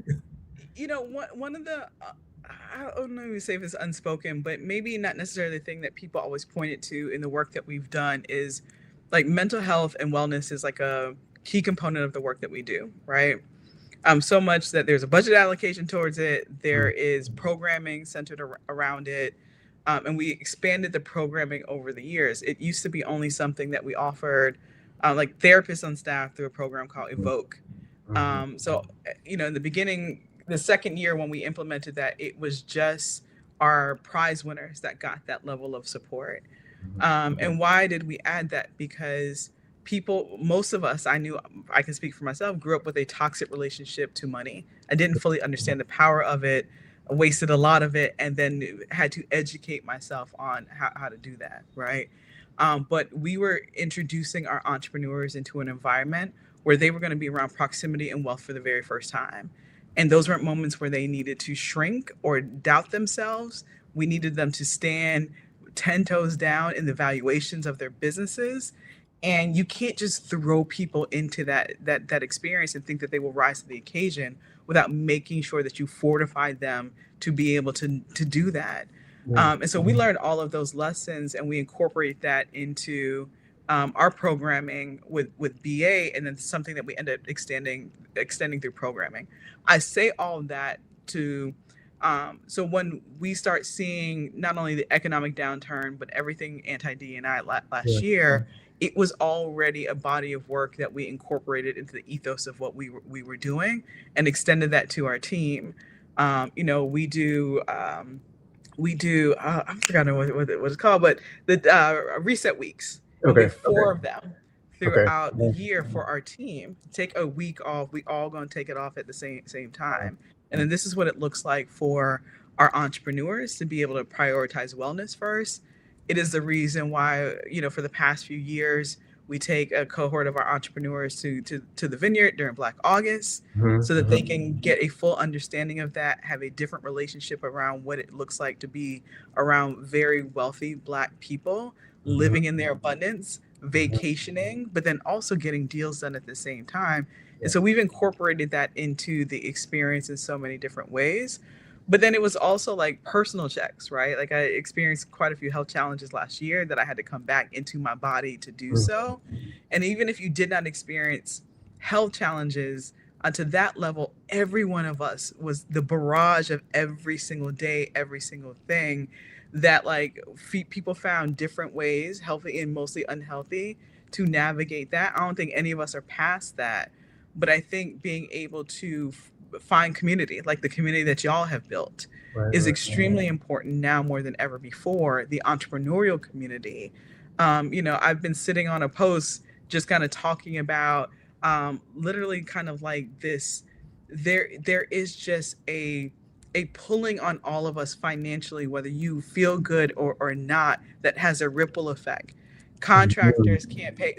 one of the I don't know if you say if it's unspoken, but maybe not necessarily the thing that people always pointed to in the work that we've done is like mental health and wellness is like a key component of the work that we do, right? So much that there's a budget allocation towards it. There is programming centered around it. And we expanded the programming over the years. It used to be only something that we offered like therapists on staff through a program called Evoke. In the beginning, the second year when we implemented that, it was just our prize winners that got that level of support. And why did we add that? Because most of us, I can speak for myself, grew up with a toxic relationship to money. I didn't fully understand the power of it, wasted a lot of it, and then had to educate myself on how to do that, right? But we were introducing our entrepreneurs into an environment where they were going to be around proximity and wealth for the very first time. And those weren't moments where they needed to shrink or doubt themselves. We needed them to stand 10 toes down in the valuations of their businesses. And you can't just throw people into that experience and think that they will rise to the occasion without making sure that you fortify them to be able to do that. And so we learned all of those lessons and we incorporate that into our programming with BA, and then something that we end up extending through programming. I say all of that to so when we start seeing not only the economic downturn but everything anti-DEI last year, it was already a body of work that we incorporated into the ethos of what we were doing and extended that to our team. We do I'm forgetting what it's called, but the reset weeks. We did 4 of them throughout the year for our team. Take a week off. We all going to take it off at the same time. And then this is what it looks like for our entrepreneurs to be able to prioritize wellness first. It is the reason why, for the past few years, we take a cohort of our entrepreneurs to the vineyard during Black August so that they can get a full understanding of that, have a different relationship around what it looks like to be around very wealthy Black people living in their abundance, vacationing, but then also getting deals done at the same time. And so we've incorporated that into the experience in so many different ways. But then it was also like personal checks, right? Like I experienced quite a few health challenges last year that I had to come back into my body to do so. And even if you did not experience health challenges to that level, every one of us was the barrage of every single day, every single thing that people found different ways, healthy and mostly unhealthy, to navigate that. I don't think any of us are past that. But I think being able to find community, like the community that y'all have built, is extremely important now more than ever before. The entrepreneurial community. I've been sitting on a post just kind of talking about literally kind of like this. There is just a pulling on all of us financially, whether you feel good or not, that has a ripple effect. Contractors can't pay,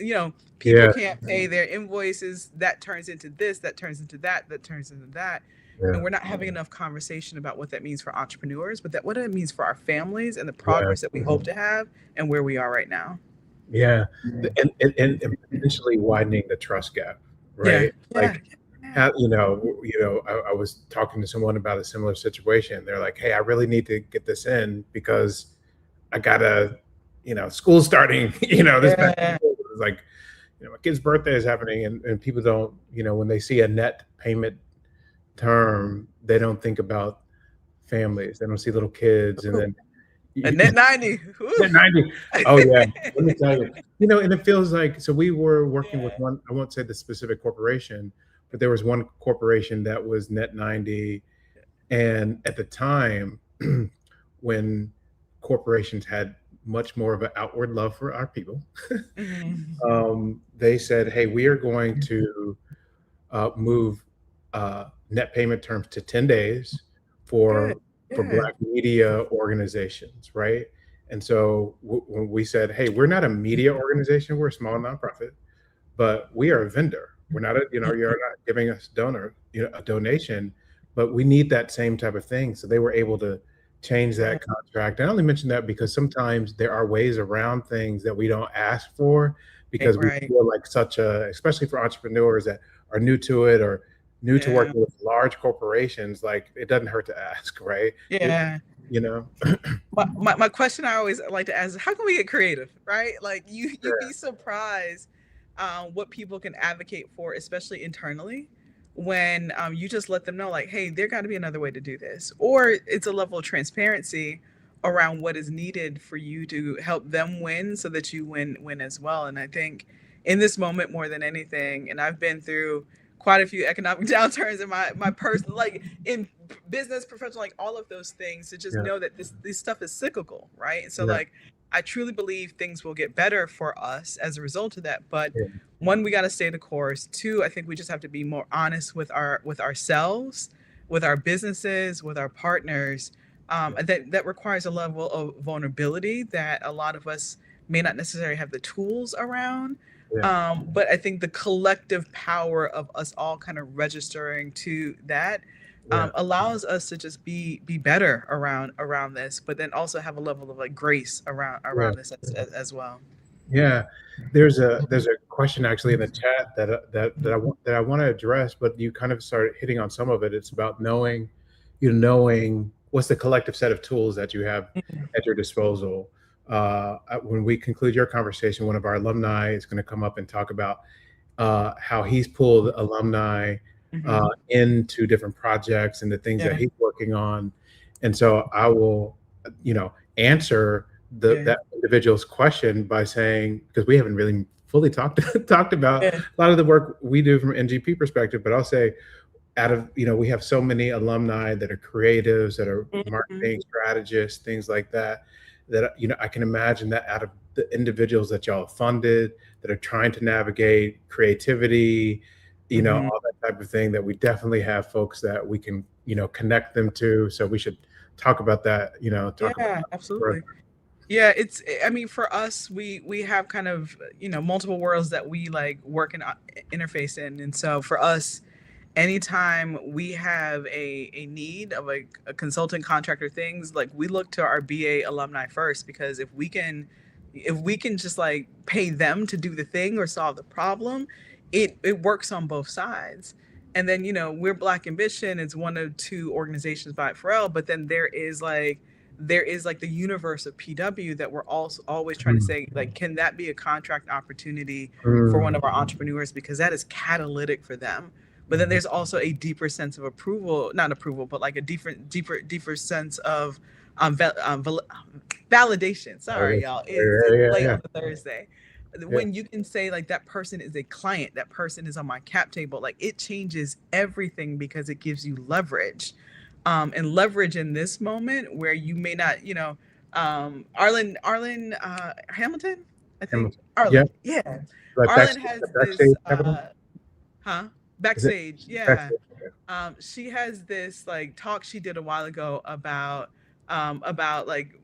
people can't pay their invoices. That turns into this, that turns into that, that turns into that. And we're not having enough conversation about what that means for entrepreneurs, but what it means for our families and the progress that we hope to have and where we are right now. And potentially widening the trust gap, right? I was talking to someone about a similar situation. They're like, hey, I really need to get this in because I gotta, school's starting, it's like, my kid's birthday is happening and people don't, when they see a net payment term, they don't think about families. They don't see little kids. And then a net 90. Net 90. Oh yeah. Let me tell you, and it feels like, so we were working with one, I won't say the specific corporation, but there was one corporation that was net 90. And at the time when corporations had much more of an outward love for our people, they said, hey, we are going to move net payment terms to 10 days for Black media organizations, right? And so when we said, hey, we're not a media organization, we're a small nonprofit, but we are a vendor. We're not you're not giving us a donation, but we need that same type of thing. So they were able to change that contract. I only mention that because sometimes there are ways around things that we don't ask for because we Right. feel like especially for entrepreneurs that are new to it or new to Yeah. working with large corporations, like it doesn't hurt to ask, right? Yeah. You know? My question I always like to ask is how can we get creative, right? Like you'd be surprised what people can advocate for, especially internally, when you just let them know, like, hey, there got to be another way to do this, or it's a level of transparency around what is needed for you to help them win, so that you win as well. And I think in this moment more than anything, and I've been through quite a few economic downturns in my personal, like in business, professional, like all of those things, to just Yeah, know that this stuff is cyclical, right? And so yeah, like I truly believe things will get better for us as a result of that. But yeah, one, we got to stay the course. Two, I think we just have to be more honest with ourselves, with our businesses, with our partners. And that requires a level of vulnerability that a lot of us may not necessarily have the tools around. yeah, But I think the collective power of us all kind of registering to that yeah, allows us to just be better around this, but then also have a level of like grace yeah. around this as well. Yeah, there's a question actually in the chat that I want to address, but you kind of started hitting on some of it. It's about knowing what's the collective set of tools that you have at your disposal. When we conclude your conversation, one of our alumni is going to come up and talk about how he's pulled alumni Mm-hmm. into different projects and the things that Yeah, he's working on. And so I will, answer yeah, that individual's question by saying, because we haven't really fully talked about yeah. a lot of the work we do from NGP perspective, but I'll say we have so many alumni that are creatives, that are Mhm. marketing strategists, things like that, I can imagine that out of the individuals that y'all have funded, that are trying to navigate creativity, Mhm. all that type of thing, that we definitely have folks that we can, connect them to. So we should talk about that, talk about Yeah, that absolutely. further. Yeah, I mean, for us, we have kind of, multiple worlds that we like work and interface in. And so for us, anytime we have a need of a consultant contractor things, like we look to our BA alumni first, because if we can just like pay them to do the thing or solve the problem, it works on both sides. And then we're Black Ambition. It's one of two organizations by Pharrell, but then there is like the universe of PW that we're also always trying to Mm, say, like, can that be a contract opportunity for one mm, of our entrepreneurs, because that is catalytic for them. But then mhm. there's also a deeper sense of approval, not approval, but like a deeper sense of validation. Sorry, y'all. It's Yeah, late yeah, on the Thursday. yeah, When you can say like that person is a client, that person is on my cap table, like it changes everything, because it gives you leverage. And leverage in this moment where you may not, Arlen Hamilton, I yeah. think. Yeah, Arlen, yeah. like Arlen has this backstage capital. huh? Is it Backstage, yeah. backstage? Okay. She has this like talk she did a while ago about like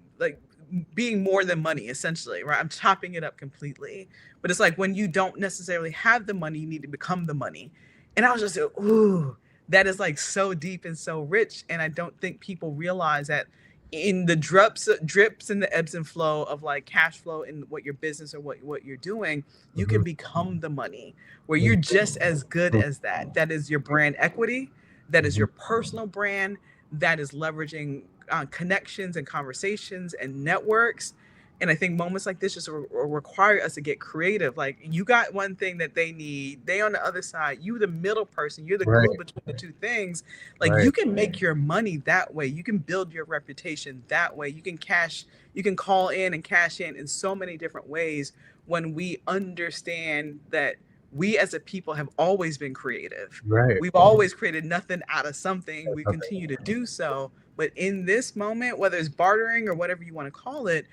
being more than money, essentially, right? I'm chopping it up completely, but it's like when you don't necessarily have the money, you need to become the money. And I was just like, ooh, that is like so deep and so rich. And I don't think people realize that in the drips and the ebbs and flow of like cash flow in what your business or what you're doing, you can Mhm, become the money, where you're mhm, just as good as that. That is your brand equity. That is mhm. your personal brand. That is leveraging connections and conversations and networks. And I think moments like this just require us to get creative. Like, you got one thing that they need, they on the other side, you the middle person, you're the Right, glue between the two things. Like, you right, can make your money that way. You can build your reputation that way. You can call in and cash in so many different ways, when we understand that we as a people have always been creative. right. We've always created nothing out of something. We Okay. continue to do so. But in this moment, whether it's bartering or whatever you want to call it,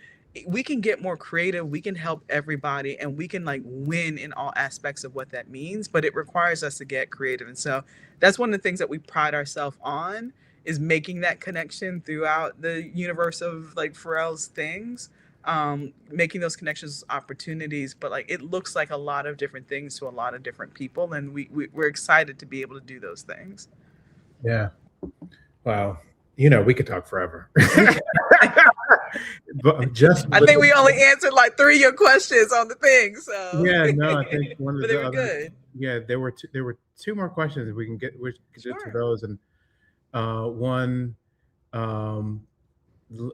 we can get more creative. We can help everybody, and we can like win in all aspects of what that means. But it requires us to get creative. And so that's one of the things that we pride ourselves on, is making that connection throughout the universe of like Pharrell's things, making those connections opportunities. But like it looks like a lot of different things to a lot of different people, and we're excited to be able to do those things. Yeah. Wow. We could talk forever. But just I think we only answered like 3 of your questions on the thing. So yeah, no, I think one of but they the were other, good. yeah, there were two more questions. We can get to Sure. those. And one,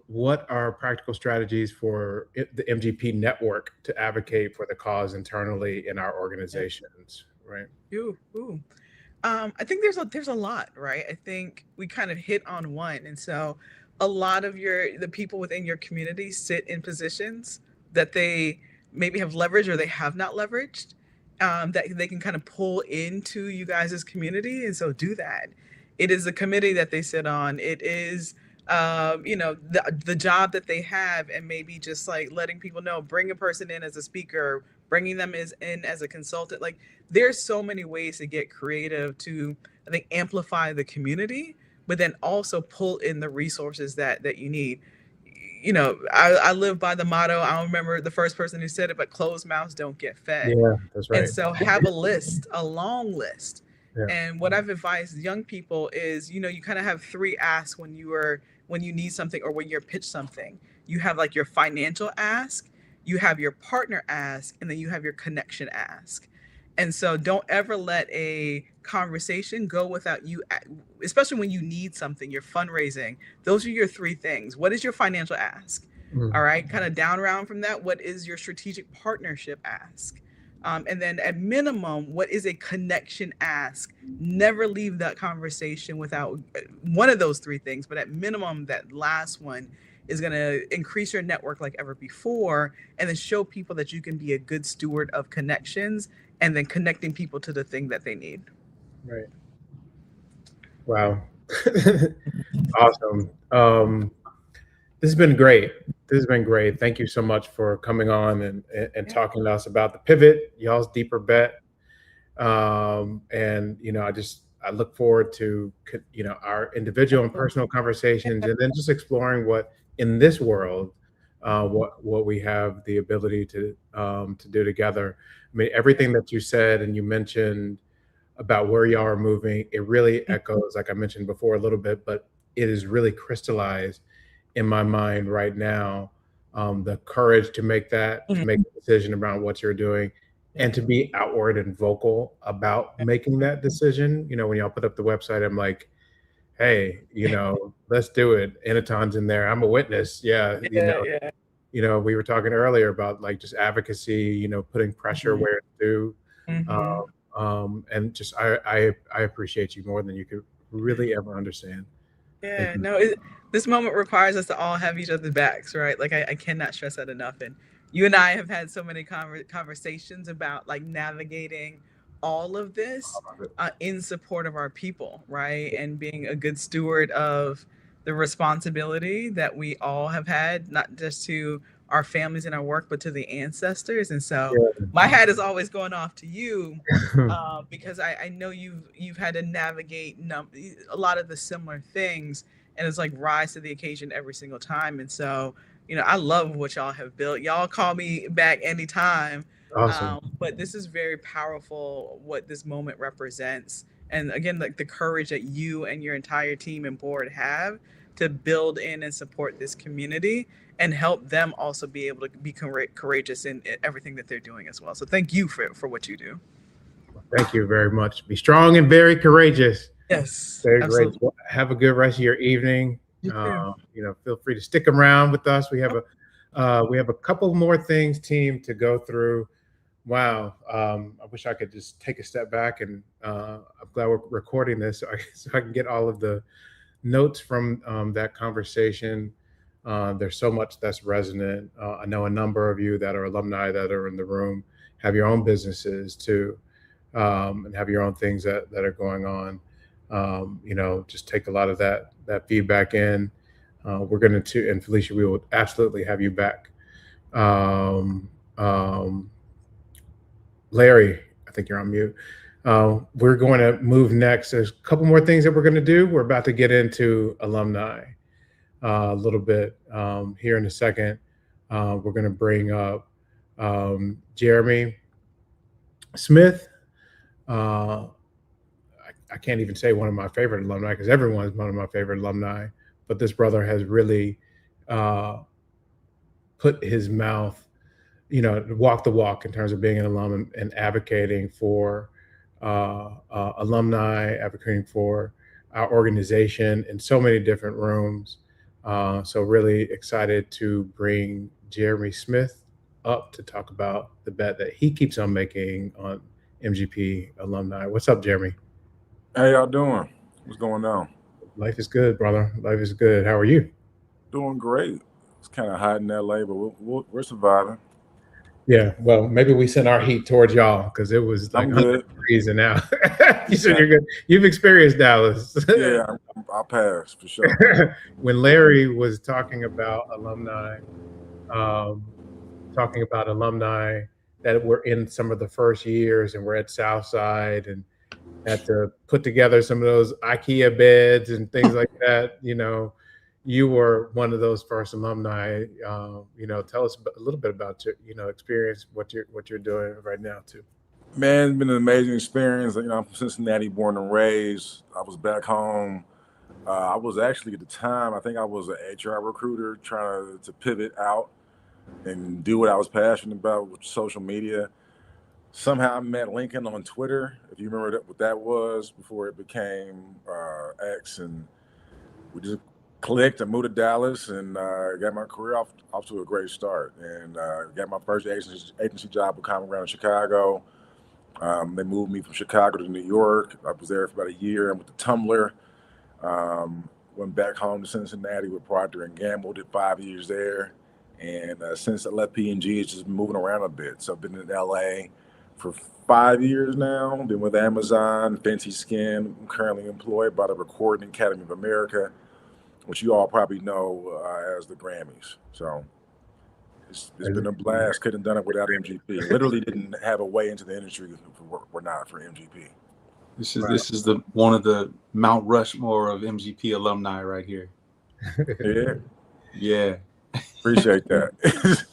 what are practical strategies for the MGP network to advocate for the cause internally in our organizations, right? Ooh. I think there's a lot, right? I think we kind of hit on one, and so a lot of the people within your community sit in positions that they maybe have leveraged or they have not leveraged, that they can kind of pull into you guys' community, and so do that. It is the committee that they sit on. It is the job that they have, and maybe just like letting people know, bring a person in as a speaker, bringing them in as a consultant. Like there's so many ways to get creative to, I think, amplify the community, but then also pull in the resources that you need. I live by the motto, I don't remember the first person who said it, but closed mouths don't get fed. Yeah, that's And right. so have a list, a long list. Yeah. And what I've advised young people is, you kind of have 3 asks when you need something or when you're pitched something. You have like your financial ask, you have your partner ask, and then you have your connection ask. And so don't ever let a conversation go without you, especially when you need something, you're fundraising. Those are your 3 things. What is your financial ask? All right, kind of down round from that, what is your strategic partnership ask? And then at minimum, what is a connection ask? Never leave that conversation without one of those 3 things, but at minimum, that last one is going to increase your network like ever before, and then show people that you can be a good steward of connections and then connecting people to the thing that they need. Right. Wow. Awesome. This has been great. Thank you so much for coming on and talking to us about the pivot, y'all's deeper bet. And I look forward to our individual and personal conversations, and then just exploring what in this world, what we have the ability to do together. I mean, everything that you said and you mentioned about where y'all are moving, it really echoes, like I mentioned before a little bit, but it is really crystallized in my mind right now. The courage to make a decision around what you're doing, and to be outward and vocal about making that decision. When y'all put up the website, I'm like, hey, let's do it. Anaton's in there. I'm a witness. Yeah. We were talking earlier about like just advocacy, putting pressure where it's due. And just, I appreciate you more than you could really ever understand. Yeah, no, this moment requires us to all have each other's backs, right? Like I cannot stress that enough. And you and I have had so many conversations about like navigating all of this in support of our people, right? And being a good steward of the responsibility that we all have had, not just to our families and our work, but to the ancestors. And so my hat is always going off to you, because I know you've had to navigate a lot of the similar things, and it's like rise to the occasion every single time. And so, I love what y'all have built. Y'all call me back anytime. Awesome. But this is very powerful, what this moment represents. And again, like the courage that you and your entire team and board have to build in and support this community and help them also be able to be courageous in everything that they're doing as well. So thank you for what you do. Thank you very much. Be strong and very courageous. Yes. Very great. Well, have a good rest of your evening. Feel free to stick around with us. We have a couple more things, team, to go through. Wow. I wish I could just take a step back, and I'm glad we're recording this so I can get all of the notes from that conversation. There's so much that's resonant. I know a number of you that are alumni that are in the room have your own businesses too, and have your own things that are going on. Just take a lot of that feedback in. We're going to, and Felicia, we will absolutely have you back. Larry, I think you're on mute. We're going to move next. There's a couple more things that we're going to do. We're about to get into alumni a little bit here in a second. We're going to bring up Jeremy Smith. I can't even say one of my favorite alumni, because everyone's one of my favorite alumni, but this brother has really put his mouth, walk the walk in terms of being an alum and advocating for alumni, advocating for our organization in so many different rooms. So really excited to bring Jeremy Smith up to talk about the bet that he keeps on making on MGP alumni. What's up, Jeremy? How y'all doing? What's going on? Life is good, brother. Life is good. How are you? Doing great. It's kind of hot in LA, but we're surviving. Yeah, well, maybe we sent our heat towards y'all because it was like I'm 100 good. degrees and now. You said you're good. You've experienced Dallas. Yeah, I'll pass for sure. When Larry was talking about alumni, um, that were in some of the first years and we're at Southside and had to put together some of those IKEA beds and things like that, you were one of those first alumni. Tell us a little bit about your, experience, what you're doing right now too. Man, it's been an amazing experience. I'm from Cincinnati, born and raised. I was back home. I was actually at the time, I think I was an HR recruiter trying to pivot out and do what I was passionate about with social media. Somehow I met Lincoln on Twitter, if you remember what that was, before it became X, and we just clicked and moved to Dallas and got my career off to a great start, and got my first agency job with Common Ground in Chicago. They moved me from Chicago to New York. I was there for about a year and with the Tumblr. Went back home to Cincinnati with Procter & Gamble, did 5 years there. And since I left P&G, it's just been moving around a bit. So I've been in LA for 5 years now. Been with Amazon, Fenty Skin. I'm currently employed by the Recording Academy of America, which you all probably know as the Grammys. So it's been a blast. Couldn't have done it without MGP. Literally didn't have a way into the industry if it were not for MGP. This is one of the Mount Rushmore of MGP alumni right here. Yeah. Appreciate that.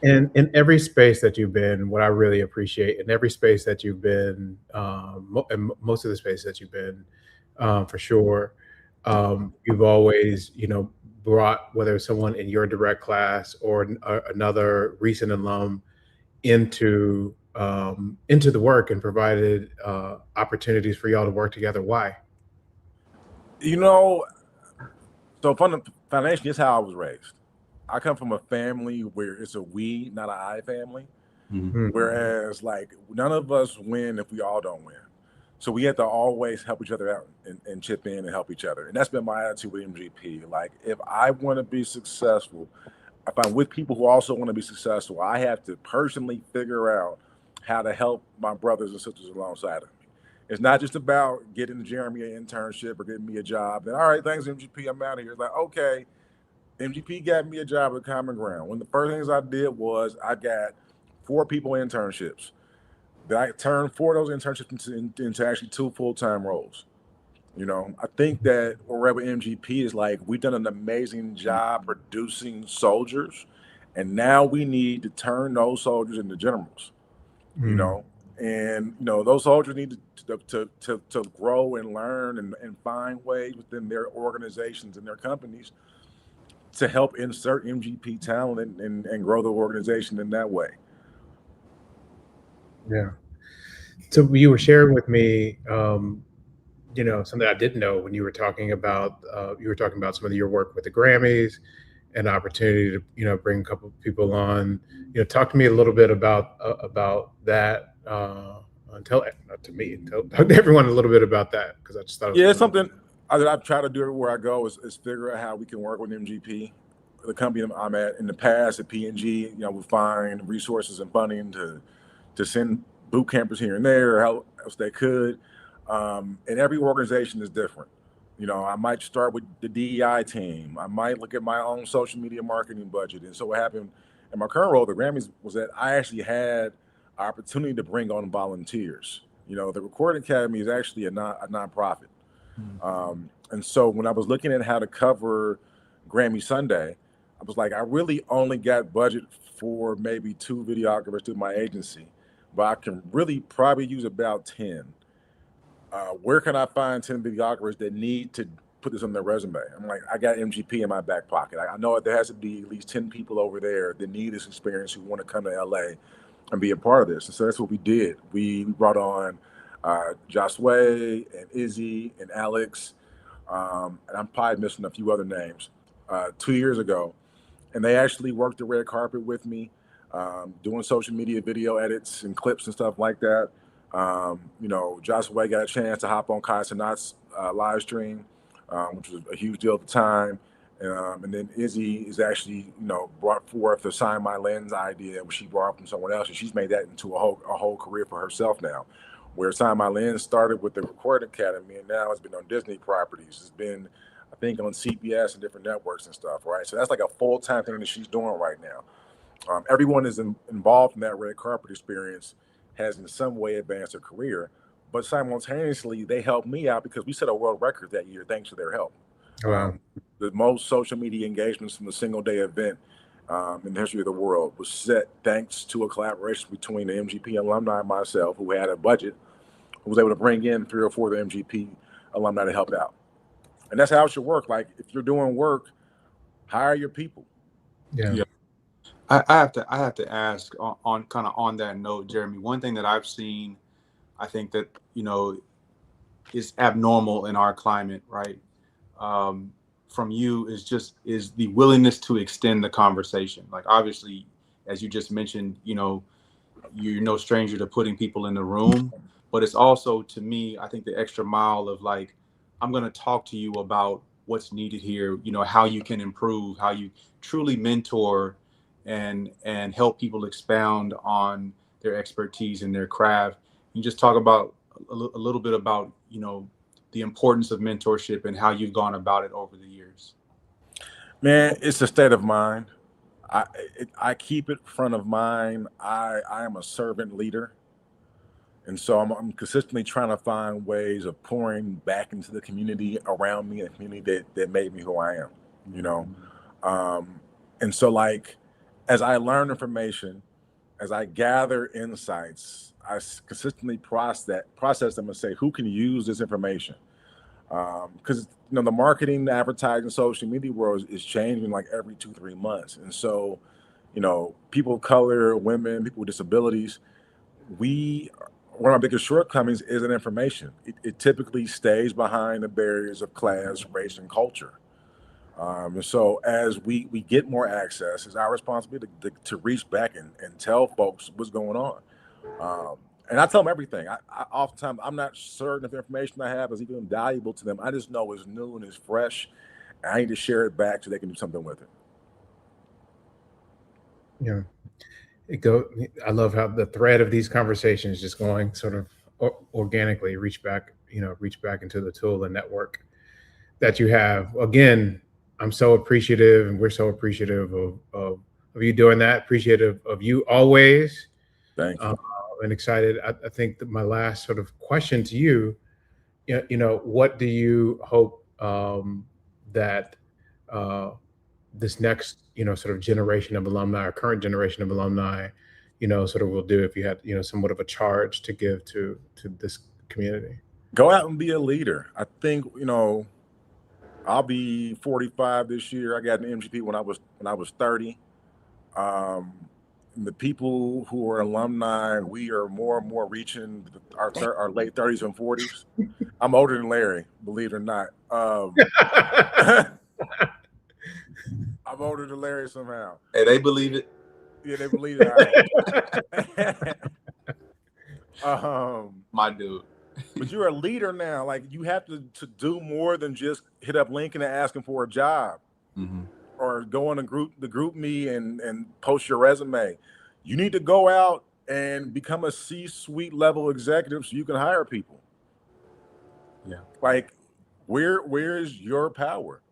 And in every space that you've been, what I really appreciate in every space that you've been, and most of the spaces that you've been, for sure, you've always, brought, whether it's someone in your direct class or another recent alum, into the work and provided opportunities for y'all to work together. Why? So financially, it's how I was raised. I come from a family where it's a we, not an I family. Mm-hmm. Whereas, none of us win if we all don't win. So we have to always help each other out and chip in and help each other. And that's been my attitude with MGP. If I want to be successful, if I'm with people who also want to be successful, I have to personally figure out how to help my brothers and sisters alongside of me. It's not just about getting Jeremy an internship or getting me a job. Then, all right, thanks, MGP, I'm out of here. It's like, okay, MGP got me a job at Common Ground. One of the first things I did was I got 4 people internships. Then I turned 4 of those internships into actually 2 full-time roles. I think that what we're at with MGP is we've done an amazing job producing soldiers, and now we need to turn those soldiers into generals. And those soldiers need to grow and learn and find ways within their organizations and their companies to help insert MGP talent and grow the organization in that way. Yeah. So you were sharing with me, something I didn't know when you were talking about some of your work with the Grammys and opportunity to, bring a couple of people on. Talk to me a little bit about that. Tell everyone a little bit about that, because I just thought it's something I try to do everywhere I go is figure out how we can work with MGP, the company I'm at. In the past at P&G, we find resources and funding to send boot campers here and there, or how else they could. And every organization is different. I might start with the DEI team. I might look at my own social media marketing budget. And so what happened in my current role, the Grammys, was that I actually had opportunity to bring on volunteers. The Recording Academy is actually a nonprofit. Mm-hmm. And so when I was looking at how to cover Grammy Sunday, I was like, I really only got budget for maybe 2 videographers through my agency, but I can really probably use about 10. Where can I find 10 videographers that need to put this on their resume. I'm like, I got MGP in my back pocket. I know there has to be at least 10 people over there that need this experience who want to come to LA and be a part of this. And so that's what we did. We brought on Josue and Izzy and Alex, and I'm probably missing a few other names, 2 years ago. And they actually worked the red carpet with me, doing social media video edits and clips and stuff like that. You know, Josue got a chance to hop on Kai Sanat's live stream, which was a huge deal at the time. And then Izzy is actually, you know, brought forth the Sign My Lens idea, which she brought from someone else, and she's made that into a whole career for herself now. Where Sign My Lens started with the Recording Academy, and now it's been on Disney properties. It's been, I think, on CBS and different networks and stuff, right? So that's like a full-time thing that she's doing right now. Everyone is involved in that red carpet experience has in some way advanced their career, but simultaneously they helped me out because we set a world record that year thanks to their help. Wow. The most social media engagements from a single day event in the history of the world was set thanks to a collaboration between the MGP alumni and myself, who had a budget, who was able to bring in 3 or 4 of the MGP alumni to help out. And that's how it should work. Like, if you're doing work, hire your people. Yeah. I have to ask on kind of on that note, Jeremy, one thing that I've seen, I think that, you know, is abnormal in our climate, right? From you is the willingness to extend the conversation. Like, obviously, as you just mentioned, you know, you're no stranger to putting people in the room, but it's also, to me, I think the extra mile of like, I'm going to talk to you about what's needed here, you know, how you can improve, how you truly mentor and help people expound on their expertise and their craft. You just talk about a little bit about, you know, the importance of mentorship and how you've gone about it over the years. Man, it's a state of mind. I keep it front of mind. I am a servant leader. And so I'm consistently trying to find ways of pouring back into the community around me, and the community that made me who I am, you know? And so, like, as I learn information, as I gather insights, I consistently process them and say, who can use this information? Because, you know, the marketing, advertising, social media world is changing like every 2-3 months. And so, you know, people of color, women, people with disabilities, one of our biggest shortcomings is in information. It typically stays behind the barriers of class, race, and culture. And so as we get more access, it's our responsibility to reach back and tell folks what's going on. And I tell them everything. I oftentimes, I'm not certain if the information I have is even valuable to them. I just know it's new and it's fresh, and I need to share it back so they can do something with it. Yeah. I love how the thread of these conversations just going sort of organically reach back into the tool and network that you have. Again, I'm so appreciative, and we're so appreciative of you doing that. Appreciative of you always. Thank you. And excited. I think that my last sort of question to you, you know, what do you hope that this next, you know, sort of generation of alumni, or current generation of alumni, you know, sort of will do if you had, you know, somewhat of a charge to give to this community? Go out and be a leader. I think, you know, I'll be 45 this year. I got an MGP when I was 30. The people who are alumni, we are more and more reaching our late 30s and 40s. I'm older than Larry, believe it or not. I'm older than Larry somehow. Hey, they believe it. Yeah, they believe it. My dude. But you're a leader now. Like, you have to do more than just hit up Lincoln and ask him for a job. Mm-hmm. Or go on the group me and post your resume. You need to go out and become a C-suite level executive so you can hire people. Yeah. Like, where is your power?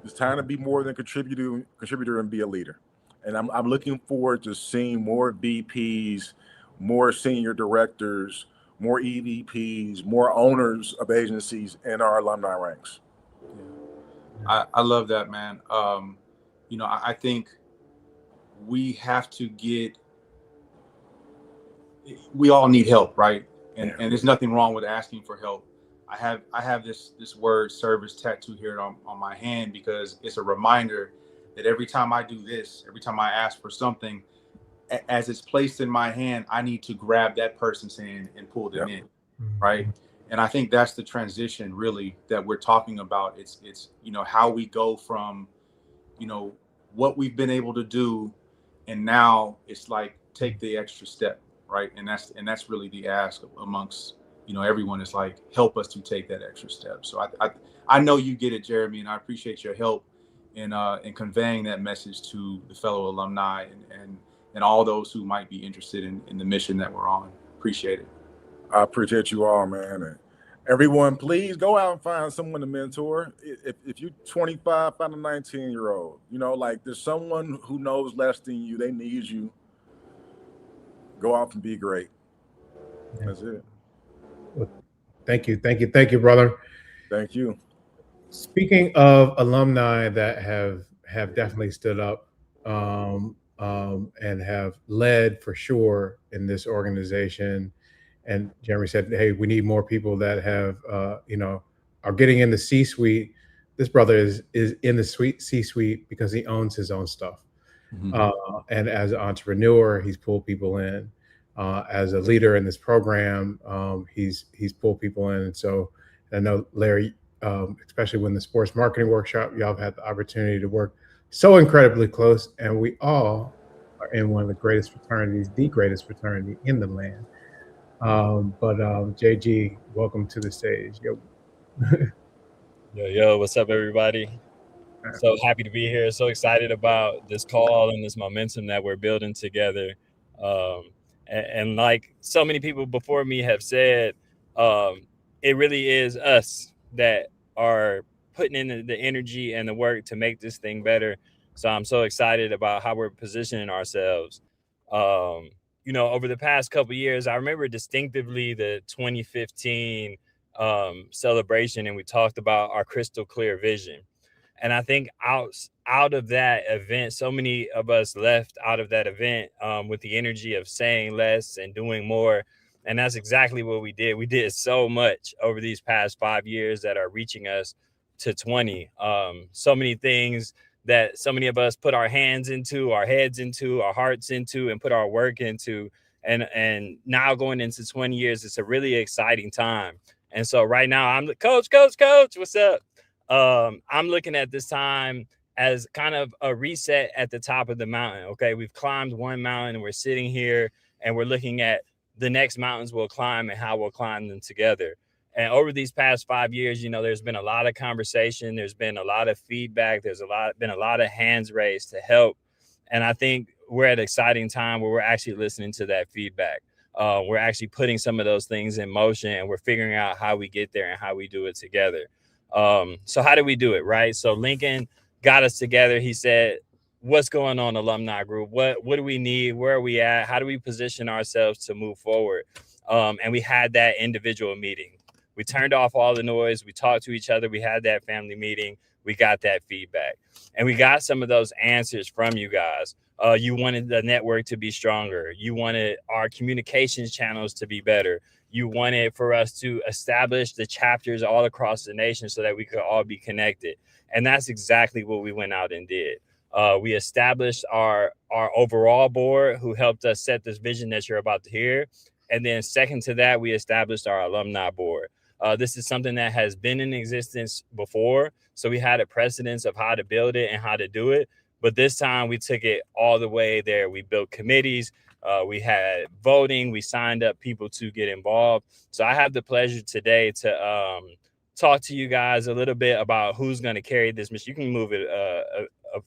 It's time to be more than a contributor and be a leader. And I'm looking forward to seeing more VPs, more senior directors, more EVPs, more owners of agencies in our alumni ranks. I love that, man. You know, I think we have to we all need help, right? And there's nothing wrong with asking for help. I have this word service tattooed here on my hand, because it's a reminder that every time I do this, every time I ask for something, as it's placed in my hand, I need to grab that person's hand and pull them in, right? And I think that's the transition really that we're talking about. It's how we go from what we've been able to do, and now it's like take the extra step, right? And that's really the ask amongst everyone, is like, help us to take that extra step. So I know you get it, Jeremy, and I appreciate your help in conveying that message to the fellow alumni and all those who might be interested in the mission that we're on. Appreciate it. I appreciate you all, man. And everyone, please go out and find someone to mentor. If you're 25, find a 19-year-old. Like, there's someone who knows less than you. They need you. Go out and be great. That's it. Well, thank you, brother. Thank you. Speaking of alumni that have definitely stood up and have led for sure in this organization, and Jeremy said, hey, we need more people that have are getting in the C-suite. This brother is in the C-suite because he owns his own stuff. And as an entrepreneur, he's pulled people in. As a leader in this program, he's pulled people in. And so I know, Larry, especially when the sports marketing workshop, y'all have had the opportunity to work so incredibly close, and we all are in one of the greatest fraternities, the greatest fraternity in the land. But JG, welcome to the stage. Yo, what's up, everybody? So happy to be here. So excited about this call and this momentum that we're building together. And like so many people before me have said, it really is us that are putting in the energy and the work to make this thing better. So I'm so excited about how we're positioning ourselves. Over the past couple of years, I remember distinctively the 2015 celebration, and we talked about our crystal clear vision. And I think out of that event, so many of us left out of that event with the energy of saying less and doing more. And that's exactly what we did. We did so much over these past 5 years that are reaching us to 20. So many things that so many of us put our hands into, our heads into, our hearts into, and put our work into. And now going into 20 years, it's a really exciting time. And so right now I'm the coach, what's up? I'm looking at this time as kind of a reset at the top of the mountain. Okay, we've climbed one mountain and we're sitting here and we're looking at the next mountains we'll climb and how we'll climb them together. And over these past 5 years, there's been a lot of conversation. There's been a lot of feedback. There's been a lot of hands raised to help. And I think we're at an exciting time where we're actually listening to that feedback. We're actually putting some of those things in motion, and we're figuring out how we get there and how we do it together. So how do we do it, right? So Lincoln got us together. He said, what's going on, alumni group? What do we need? Where are we at? How do we position ourselves to move forward? And we had that individual meeting. We turned off all the noise. We talked to each other. We had that family meeting. We got that feedback. And we got some of those answers from you guys. You wanted the network to be stronger. You wanted our communications channels to be better. You wanted for us to establish the chapters all across the nation so that we could all be connected. And that's exactly what we went out and did. We established our overall board, who helped us set this vision that you're about to hear. And then second to that, we established our alumni board. This is something that has been in existence before. So we had a precedence of how to build it and how to do it. But this time we took it all the way there. We built committees. We had voting. We signed up people to get involved. So I have the pleasure today to talk to you guys a little bit about who's going to carry this mission. You can move it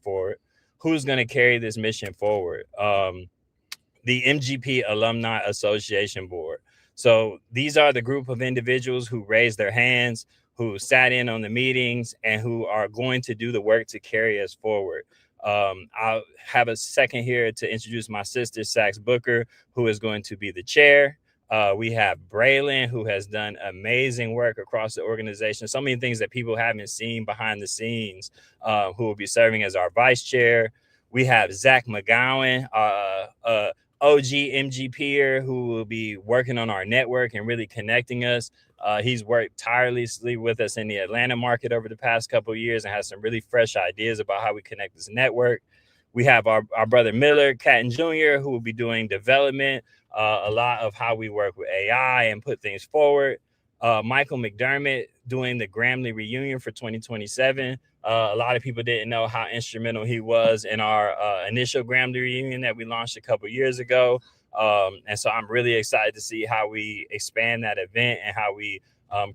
forward. Who's going to carry this mission forward? The MGP Alumni Association Board. So these are the group of individuals who raised their hands, who sat in on the meetings, and who are going to do the work to carry us forward. I'll have a second here to introduce my sister, Sax Booker, who is going to be the chair. We have Braylon, who has done amazing work across the organization. So many things that people haven't seen behind the scenes, who will be serving as our vice chair. We have Zach McGowan, OG MGPer who will be working on our network and really connecting us. He's worked tirelessly with us in the Atlanta market over the past couple of years and has some really fresh ideas about how we connect this network. We have our brother Miller Catton Jr., who will be doing development, a lot of how we work with AI and put things forward. Michael McDermott doing the Grammy reunion for 2027. A lot of people didn't know how instrumental he was in our initial Grammy reunion that we launched a couple years ago. And so I'm really excited to see how we expand that event and how we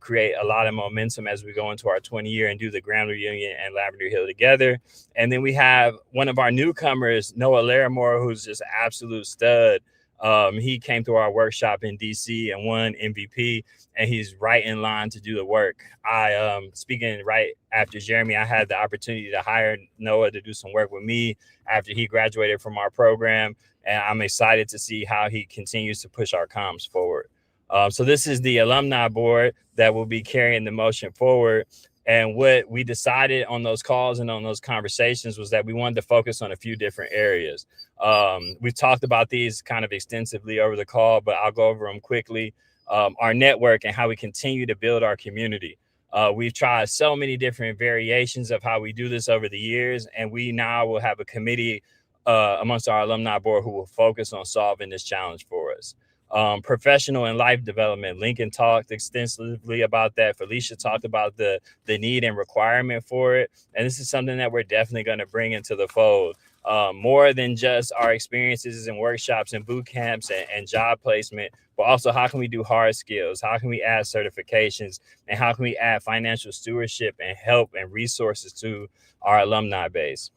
create a lot of momentum as we go into our 20-year and do the Grammy reunion and Lavender Hill together. And then we have one of our newcomers, Noah Larimore, who's just an absolute stud. He came to our workshop in DC and won MVP, and he's right in line to do the work. Speaking right after Jeremy, I had the opportunity to hire Noah to do some work with me after he graduated from our program, and I'm excited to see how he continues to push our comms forward. So this is the alumni board that will be carrying the motion forward. And what we decided on those calls and on those conversations was that we wanted to focus on a few different areas. We've talked about these kind of extensively over the call, but I'll go over them quickly. Our network and how we continue to build our community. We've tried so many different variations of how we do this over the years, and we now will have a committee amongst our alumni board who will focus on solving this challenge for us. Professional and life development. Lincoln talked extensively about that. Felicia talked about the need and requirement for it. And this is something that we're definitely going to bring into the fold. More than just our experiences and workshops and boot camps and job placement, but also how can we do hard skills? How can we add certifications? And how can we add financial stewardship and help and resources to our alumni base?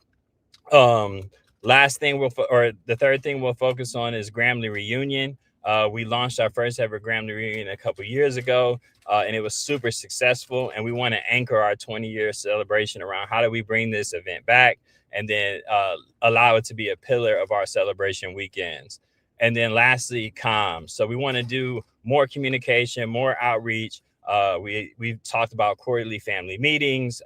Last thing the third thing we'll focus on is Grammy reunion. We launched our first ever Grammy reunion a couple years ago, and it was super successful. And we want to anchor our 20-year celebration around how do we bring this event back and then allow it to be a pillar of our celebration weekends. And then lastly, comms. So we want to do more communication, more outreach. We've talked about quarterly family meetings,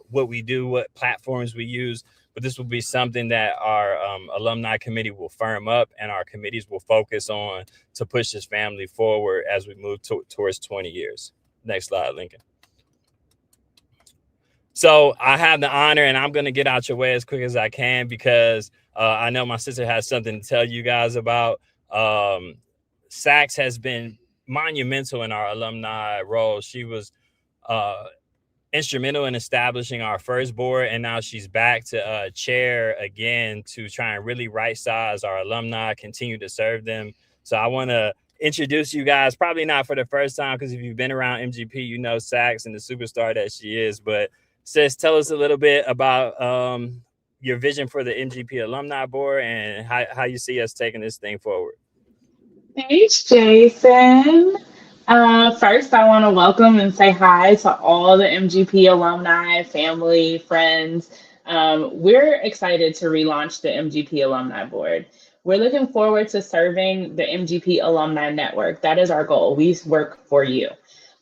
what we do, what platforms we use. But this will be something that our alumni committee will firm up and our committees will focus on to push this family forward as we move towards 20 years. Next slide, Lincoln. So I have the honor, and I'm going to get out your way as quick as I can because I know my sister has something to tell you guys about. Sachs has been monumental in our alumni role. She was instrumental in establishing our first board, and now she's back to chair again to try and really right size our alumni, continue to serve them. So I want to introduce you guys, probably not for the first time, because if you've been around MGP, you know Sachs and the superstar that she is. But sis, tell us a little bit about your vision for the MGP alumni board and how you see us taking this thing forward. Thanks, Jason. First, I want to welcome and say hi to all the MGP alumni, family, friends. We're excited to relaunch the MGP Alumni Board. We're looking forward to serving the MGP Alumni Network. That is our goal. We work for you,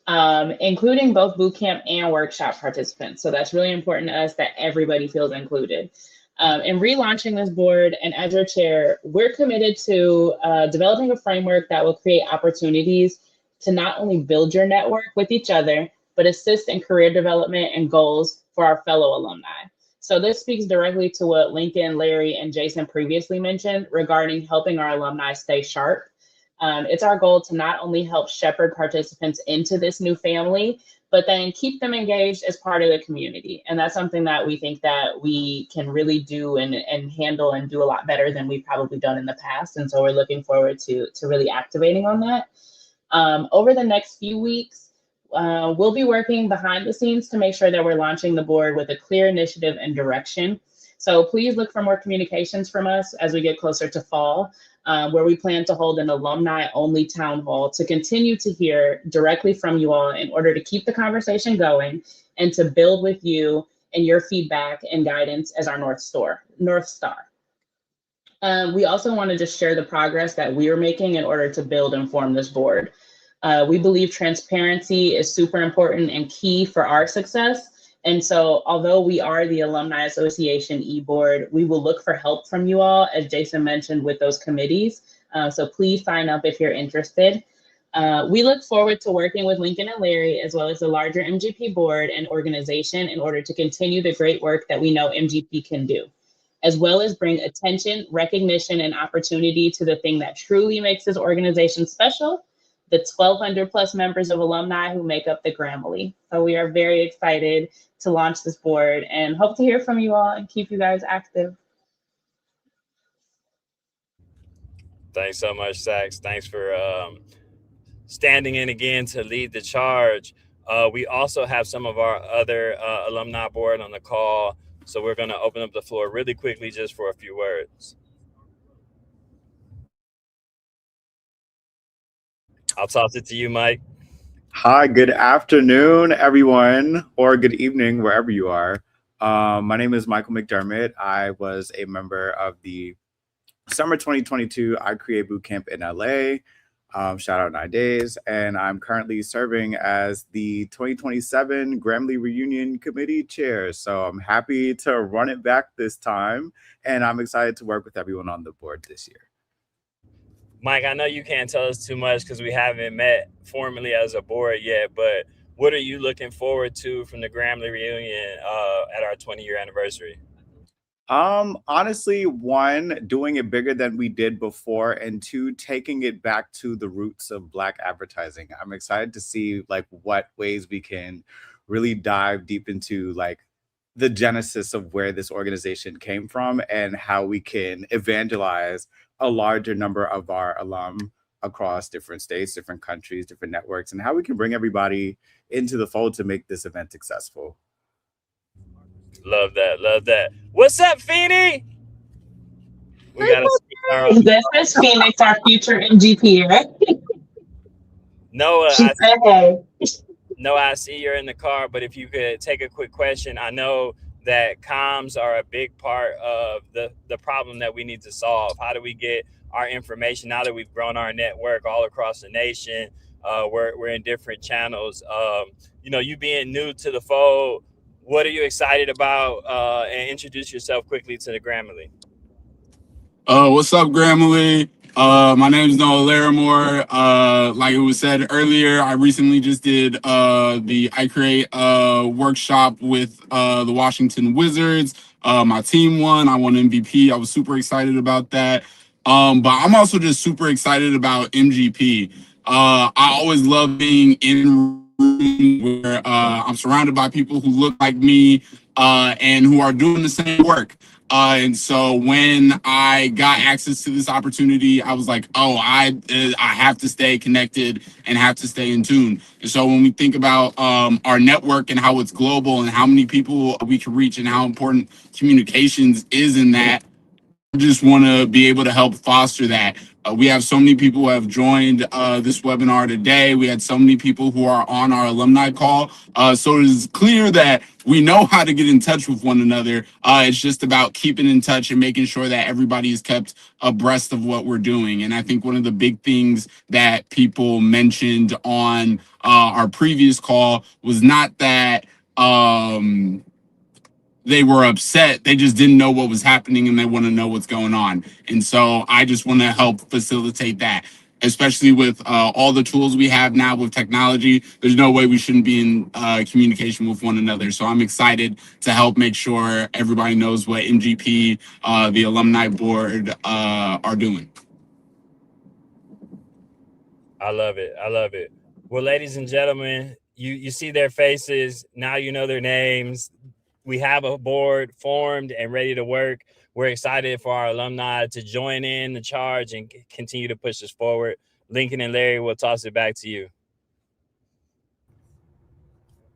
including both bootcamp and workshop participants. So that's really important to us that everybody feels included. In relaunching this board, and as your chair, we're committed to developing a framework that will create opportunities to not only build your network with each other, but assist in career development and goals for our fellow alumni. So this speaks directly to what Lincoln, Larry, and Jason previously mentioned regarding helping our alumni stay sharp. It's our goal to not only help shepherd participants into this new family, but then keep them engaged as part of the community. And that's something that we think that we can really do and handle and do a lot better than we've probably done in the past. And so we're looking forward to really activating on that. Over the next few weeks, we'll be working behind the scenes to make sure that we're launching the board with a clear initiative and direction. So please look for more communications from us as we get closer to fall, where we plan to hold an alumni-only town hall to continue to hear directly from you all in order to keep the conversation going and to build with you and your feedback and guidance as our North Star. We also want to just share the progress that we are making in order to build and form this board. We believe transparency is super important and key for our success. And so although we are the Alumni Association e-board, we will look for help from you all, as Jason mentioned, with those committees. So please sign up if you're interested. We look forward to working with Lincoln and Larry, as well as the larger MGP board and organization, in order to continue the great work that we know MGP can do, as well as bring attention, recognition, and opportunity to the thing that truly makes this organization special, the 1,200 plus members of alumni who make up the Grammarly. So we are very excited to launch this board and hope to hear from you all and keep you guys active. Thanks so much, Sax. Thanks for standing in again to lead the charge. We also have some of our other alumni board on the call, so we're going to open up the floor really quickly just for a few words. I'll toss it to you, Mike. Hi, good afternoon, everyone, or good evening, wherever you are. My name is Michael McDermott. I was a member of the Summer 2022 I Create Bootcamp in LA. Shout out 9 Days. And I'm currently serving as the 2027 Grammarly Reunion Committee Chair. So I'm happy to run it back this time. And I'm excited to work with everyone on the board this year. Mike, I know you can't tell us too much because we haven't met formally as a board yet, but what are you looking forward to from the Grammarly reunion at our 20-year anniversary? Honestly, one, doing it bigger than we did before, and two, taking it back to the roots of Black advertising. I'm excited to see like what ways we can really dive deep into like the genesis of where this organization came from and how we can evangelize a larger number of our alum across different states, different countries, different networks, and how we can bring everybody into the fold to make this event successful. Love that. Love that. What's up, Feeny? We got a This is Phoenix, our future MGP, right? Noah, She said, hey. Noah, I see you're in the car, but if you could take a quick question. I know that comms are a big part of the problem that we need to solve. How do we get our information now that we've grown our network all across the nation? We're in different channels. You know, you being new to the fold, what are you excited about? And introduce yourself quickly to the Grammarly. What's up, Grammarly? My name is Noah Larimore. Like it was said earlier, I recently just did the I Create workshop with the Washington Wizards. My team won. I won MVP. I was super excited about that. But I'm also just super excited about MGP. I always love being in rooms where I'm surrounded by people who look like me and who are doing the same work. And so when I got access to this opportunity, I was like, oh, I have to stay connected and have to stay in tune. And so when we think about our network and how it's global and how many people we can reach and how important communications is in that, I just want to be able to help foster that. We have so many people who have joined this webinar today. We had so many people who are on our alumni call. So it is clear that we know how to get in touch with one another. It's just about keeping in touch and making sure that everybody is kept abreast of what we're doing. And I think one of the big things that people mentioned on our previous call was not that they were upset. They just didn't know what was happening and they want to know what's going on. And so I just want to help facilitate that, especially with all the tools we have now with technology. There's no way we shouldn't be in communication with one another. So I'm excited to help make sure everybody knows what MGP, the alumni board, are doing. I love it. I love it. Well, ladies and gentlemen, you see their faces. Now you know their names. We have a board formed and ready to work. We're excited for our alumni to join in the charge and continue to push us forward. Lincoln and Larry, we'll toss it back to you.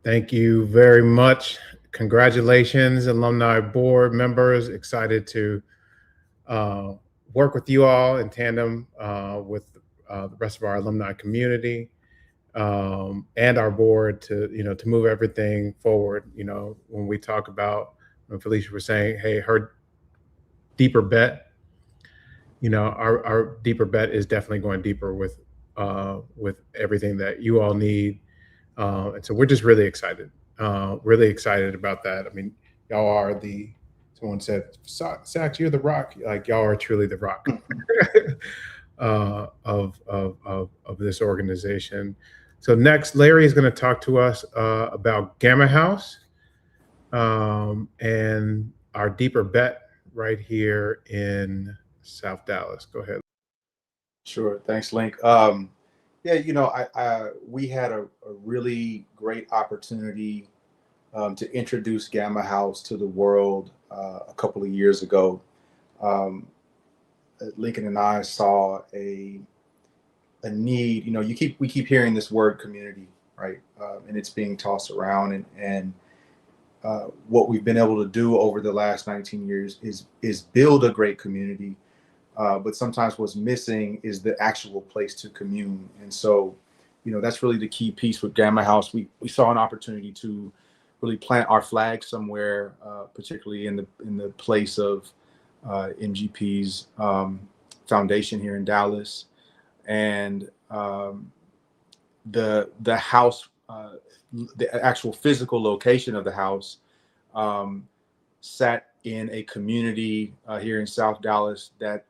Thank you very much. Congratulations, alumni board members. Excited to work with you all in tandem with the rest of our alumni community. And our board to move everything forward. When we talk about, when Felicia was saying, hey, her deeper bet, our deeper bet is definitely going deeper with everything that you all need. And so we're just really excited about that. I mean, y'all are someone said, Sax, you're the rock. Like, y'all are truly the rock. of this organization. So next, Larry is going to talk to us about Gamma House and our deeper bet right here in South Dallas. Go ahead. Sure. Thanks, Link. Yeah, we had a really great opportunity to introduce Gamma House to the world a couple of years ago. Lincoln and I saw a need. We keep hearing this word community, right? And it's being tossed around, and what we've been able to do over the last 19 years is build a great community. But sometimes what's missing is the actual place to commune. And so, that's really the key piece with Gamma House. We saw an opportunity to really plant our flag somewhere, particularly in the place of MGP's foundation here in Dallas. And the house, the actual physical location of the house sat in a community here in South Dallas that,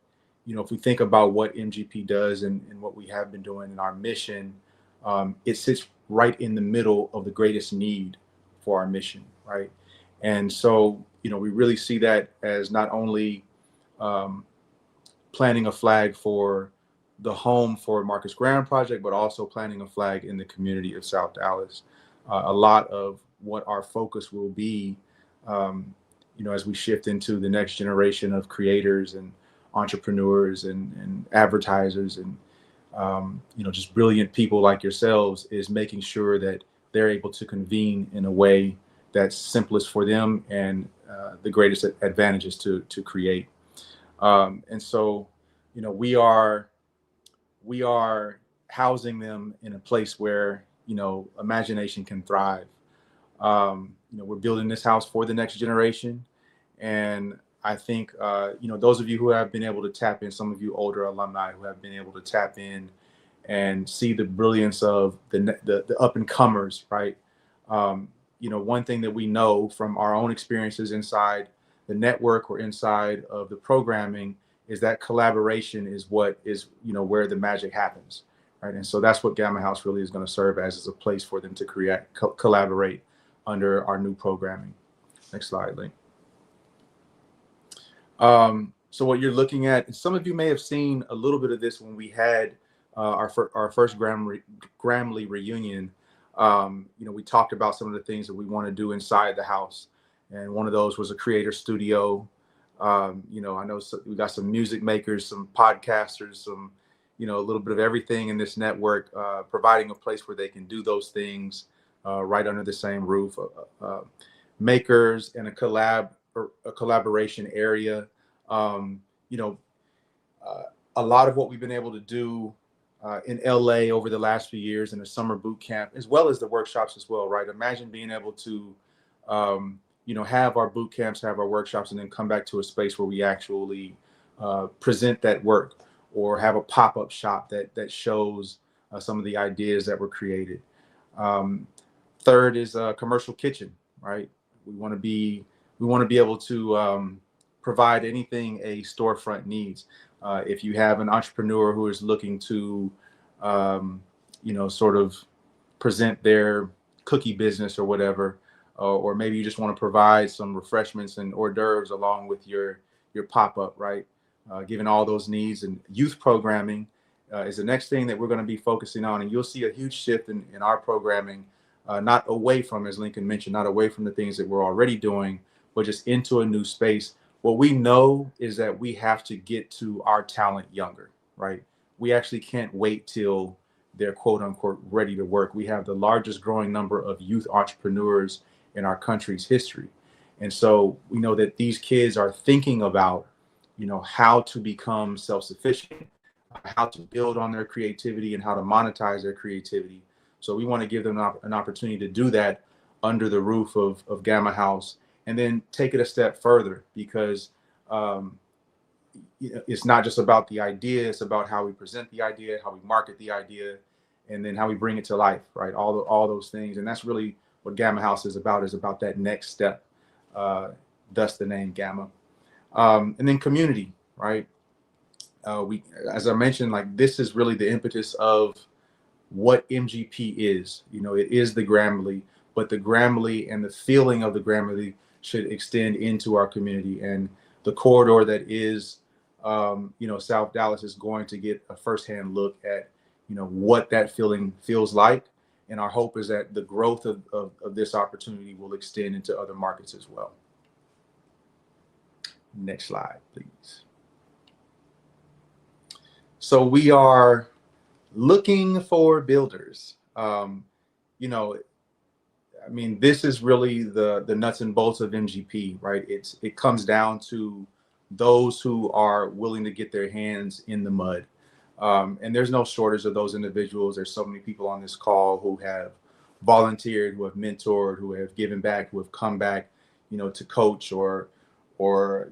if we think about what MGP does and what we have been doing in our mission, it sits right in the middle of the greatest need for our mission, right? And so, we really see that as not only planting a flag for the home for Marcus Graham Project, but also planting a flag in the community of South Dallas. A lot of what our focus will be, as we shift into the next generation of creators and entrepreneurs and advertisers and just brilliant people like yourselves, is making sure that they're able to convene in a way that's simplest for them and the greatest advantages to create. And so, we are housing them in a place where imagination can thrive. We're building this house for the next generation, and I think those of you who have been able to tap in, some of you older alumni who have been able to tap in and see the brilliance of the up and comers, right? One thing that we know from our own experiences inside the network or inside of the programming is that collaboration is what is where the magic happens, right? And so that's what Gamma House really is going to serve as a place for them to collaborate under our new programming. Next slide, Link. So what you're looking at, some of you may have seen a little bit of this when we had our first Grammy reunion. We talked about some of the things that we want to do inside the house, and one of those was a creator studio. I know we got some music makers, some podcasters, some a little bit of everything in this network, providing a place where they can do those things right under the same roof. Makers and a collaboration area. A lot of what we've been able to do in LA over the last few years in the summer boot camp, as well as the workshops as well, right? Imagine being able to, have our boot camps, have our workshops, and then come back to a space where we actually present that work, or have a pop-up shop that shows some of the ideas that were created. Third is a commercial kitchen, right? We want to be able to provide anything a storefront needs. If you have an entrepreneur who is looking to, sort of present their cookie business or whatever, or maybe you just want to provide some refreshments and hors d'oeuvres along with your pop-up, right? Given all those needs, and youth programming is the next thing that we're going to be focusing on. And you'll see a huge shift in our programming, not away from, as Lincoln mentioned, not away from the things that we're already doing, but just into a new space. What we know is that we have to get to our talent younger, right? We actually can't wait till they're quote unquote ready to work. We have the largest growing number of youth entrepreneurs in our country's history. And so we know that these kids are thinking about, how to become self-sufficient, how to build on their creativity, and how to monetize their creativity. So we want to give them an opportunity to do that under the roof of Gamma House, and then take it a step further, because it's not just about the idea, it's about how we present the idea, how we market the idea, and then how we bring it to life, right? All those things. And that's really what Gamma House is about that next step, thus the name Gamma. And then community, right? as I mentioned, like this is really the impetus of what MGP is. You know, it is the Grammarly, but the Grammarly and the feeling of the Grammarly should extend into our community. And the corridor that is, you know, South Dallas is going to get a firsthand look at, you know, what that feeling feels like. And our hope is that the growth of this opportunity will extend into other markets as well. Next slide, please. So we are looking for builders. You know, I mean, this is really the nuts and bolts of MGP, right? It comes down to those who are willing to get their hands in the mud. And there's no shortage of those individuals. There's so many people on this call who have volunteered, who have mentored, who have given back, who have come back, you know, to coach or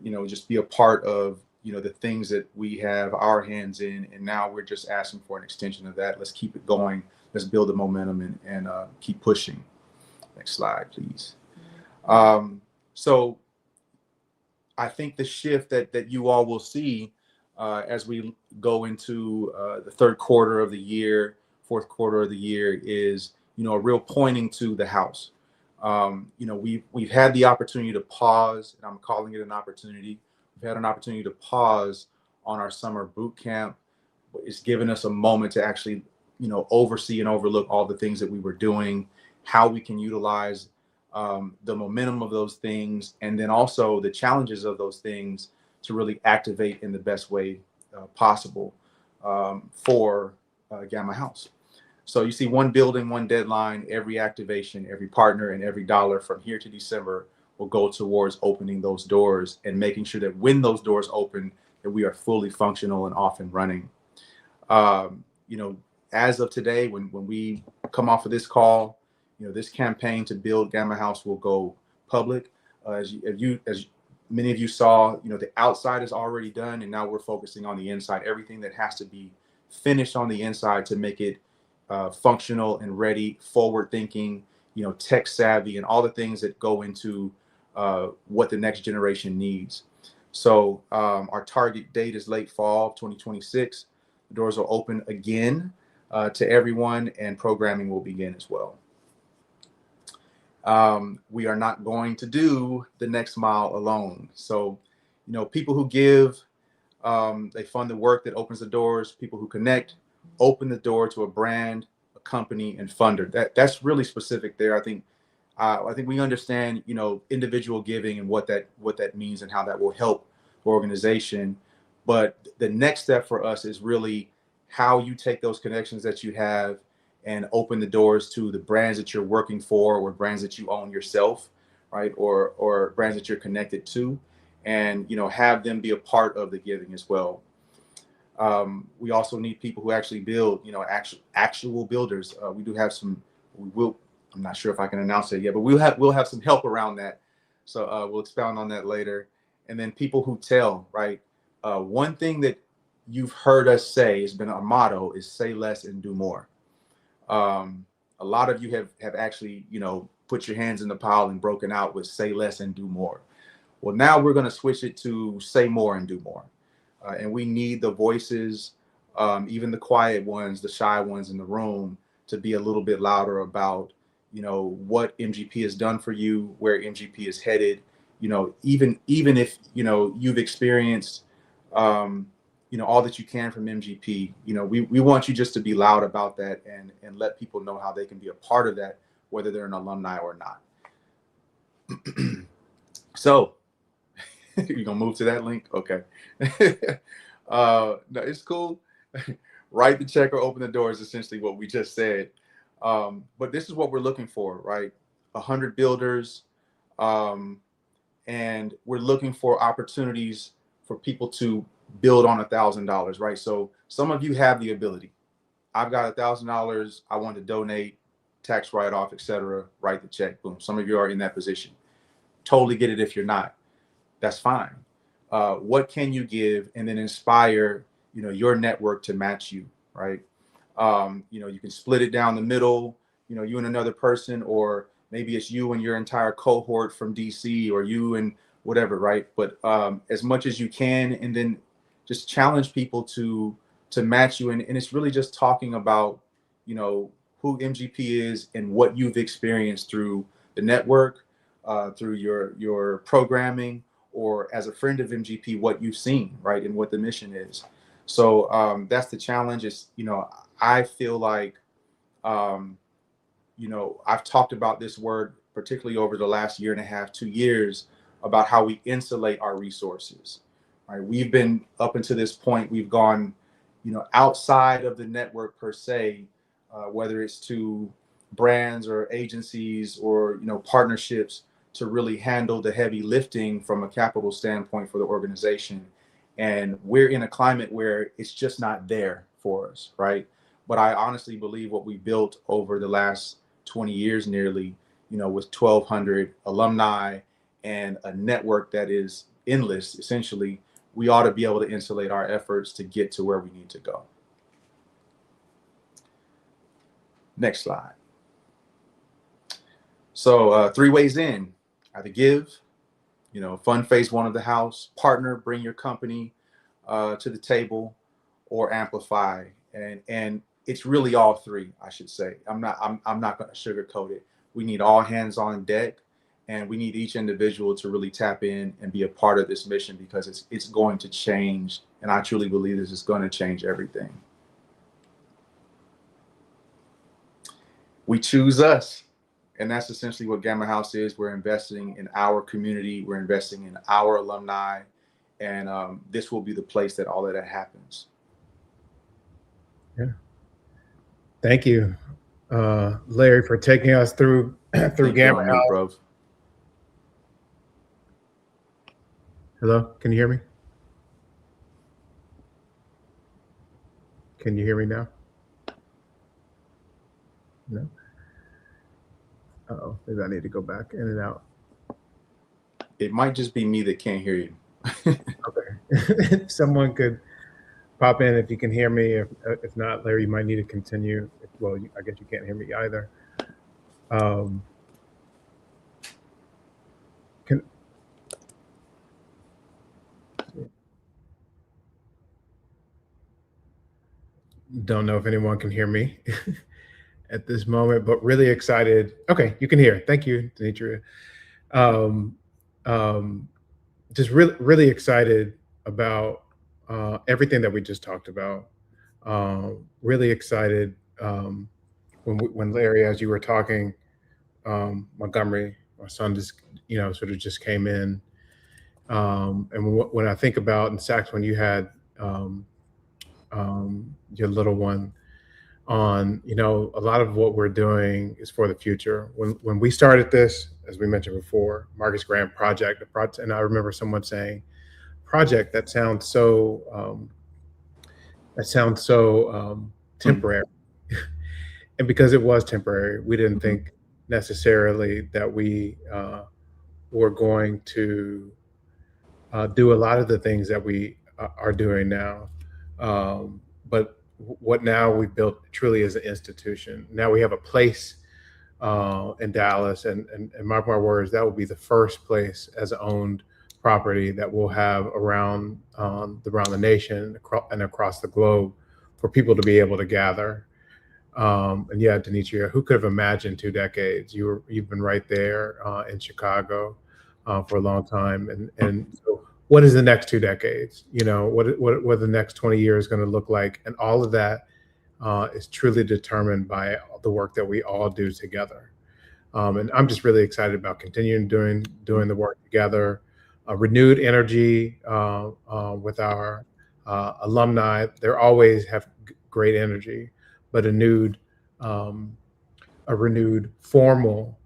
you know, just be a part of, you know, the things that we have our hands in. And now we're just asking for an extension of that. Let's keep it going. Let's build the momentum and keep pushing. Next slide, please. So I think the shift that you all will see as we go into the third quarter of the year, fourth quarter of the year is, you know, a real pointing to the house. You know, we've had the opportunity to pause, and I'm calling it an opportunity. We've had an opportunity to pause on our summer boot camp. It's given us a moment to actually, you know, oversee and overlook all the things that we were doing, how we can utilize the momentum of those things, and then also the challenges of those things to really activate in the best way possible for Gamma House. So you see one building, one deadline, every activation, every partner, and every dollar from here to December will go towards opening those doors and making sure that when those doors open, that we are fully functional and off and running. You know, as of today, when we come off of this call, you know, this campaign to build Gamma House will go public. As many of you saw, you know, the outside is already done, and now we're focusing on the inside. Everything that has to be finished on the inside to make it functional and ready, forward thinking, you know, tech savvy, and all the things that go into what the next generation needs. So our target date is late fall 2026. The doors will open again to everyone, and programming will begin as well. We are not going to do the next mile alone. So, you know, people who give, they fund the work that opens the doors. People who connect, open the door to a brand, a company, and funder. That's really specific there. I think we understand, you know, individual giving and what that means and how that will help the organization. But the next step for us is really how you take those connections that you have and open the doors to the brands that you're working for, or brands that you own yourself, right? Or brands that you're connected to, and, you know, have them be a part of the giving as well. We also need people who actually build, you know, actual builders. We do have some. I'm not sure if I can announce it yet, but we'll have some help around that. So we'll expound on that later. And then people who tell, right? One thing that you've heard us say has been our motto is say less and do more. A lot of you have actually, you know, put your hands in the pile and broken out with say less and do more. Well, now we're going to switch it to say more and do more. And we need the voices, even the quiet ones, the shy ones in the room, to be a little bit louder about, you know, what MGP has done for you, where MGP is headed. You know, even if, you know, you've experienced, you know, all that you can from MGP, you know, we want you just to be loud about that and let people know how they can be a part of that, whether they're an alumni or not. So you're gonna move to that link? Okay. No, it's cool. Write the check or open the door is essentially what we just said. But this is what we're looking for, right? 100 builders. And we're looking for opportunities for people to build on $1,000, right? So some of you have the ability. I've got $1,000. I want to donate, tax write-off, etc. Write the check. Boom. Some of you are in that position. Totally get it if you're not. That's fine. What can you give, and then inspire, you know, your network to match you, right? You know, you can split it down the middle, you know, you and another person, or maybe it's you and your entire cohort from DC, or you and whatever, right? But as much as you can, and then just challenge people to match you. And it's really just talking about, you know, who MGP is and what you've experienced through the network, through your programming, or as a friend of MGP, what you've seen, right, and what the mission is. So that's the challenge. Is, you know, I feel like, you know, I've talked about this word, particularly over the last year and a half, 2 years, about how we insulate our resources, right? We've been, up until this point, we've gone, you know, outside of the network per se, whether it's to brands or agencies or, you know, partnerships, to really handle the heavy lifting from a capital standpoint for the organization. And we're in a climate where it's just not there for us, right? But I honestly believe what we built over the last 20 years nearly, you know, with 1,200 alumni and a network that is endless, essentially, we ought to be able to insulate our efforts to get to where we need to go. Next slide. So 3 ways in: either give, you know, fund phase 1 of the house, partner, bring your company to the table, or amplify. And it's really all 3, I should say. I'm not going to sugarcoat it. We need all hands on deck, and we need each individual to really tap in and be a part of this mission, because it's going to change. And I truly believe this is going to change everything. We choose us. And that's essentially what Gamma House is. We're investing in our community. We're investing in our alumni. And this will be the place that all of that happens. Yeah. Thank you, Larry, for taking us through Gamma House. Bro. Hello, can you hear me? Can you hear me now? No. Uh-oh, maybe I need to go back in and out. It might just be me that can't hear you. Okay. Someone could pop in if you can hear me. If not, Larry, you might need to continue. Well, I guess you can't hear me either. Don't know if anyone can hear me at this moment, but really excited. Okay, you can hear. Thank you, Demetria. Just really excited about everything that we just talked about. Really excited when Larry, as you were talking, Montgomery, my son, just, you know, sort of just came in. And when I think about, in Sachs, when you had your little one on, you know, a lot of what we're doing is for the future. When we started this, as we mentioned before, Marcus Graham project, and I remember someone saying, project, that sounds so temporary. And because it was temporary, we didn't think necessarily that we were going to do a lot of the things that we are doing now. But what now we've built truly is an institution. Now we have a place in Dallas, and mark my words, that will be the first place as owned property that we'll have around the nation and across the globe for people to be able to gather. And yeah, Demetria, who could have imagined 2 decades? You've been right there in Chicago for a long time, and so what is the next 2 decades? You know, what the next 20 years going to look like? And all of that is truly determined by the work that we all do together. And I'm just really excited about continuing doing the work together. Renewed energy with our alumni. They always have great energy, but a renewed formal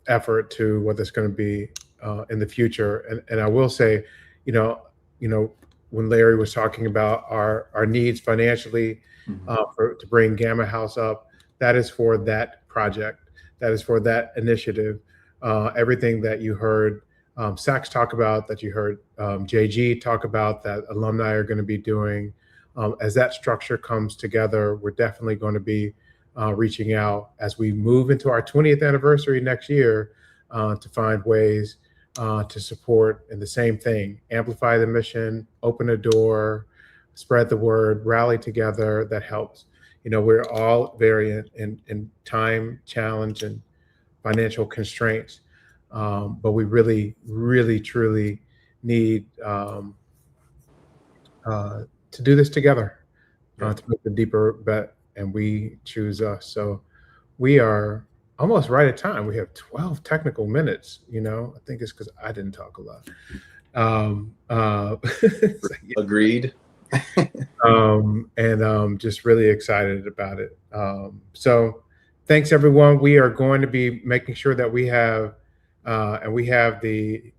effort to what there's going to be in the future. And I will say, you know, when Larry was talking about our needs financially to bring Gamma House up, that is for that project, that is for that initiative. Everything that you heard Sachs talk about, that you heard JG talk about, that alumni are going to be doing, as that structure comes together, we're definitely going to be reaching out as we move into our 20th anniversary next year to find ways to support in the same thing, amplify the mission, open a door, spread the word, rally together. That helps. You know, we're all very in time challenge and financial constraints, but we really, really, truly need to do this together, to make a deeper bet, and we choose us. So we are almost right at time. We have 12 technical minutes. You know, I think it's because I didn't talk a lot. Agreed. Just really excited about it. So thanks, everyone. We are going to be making sure that we have, and we have the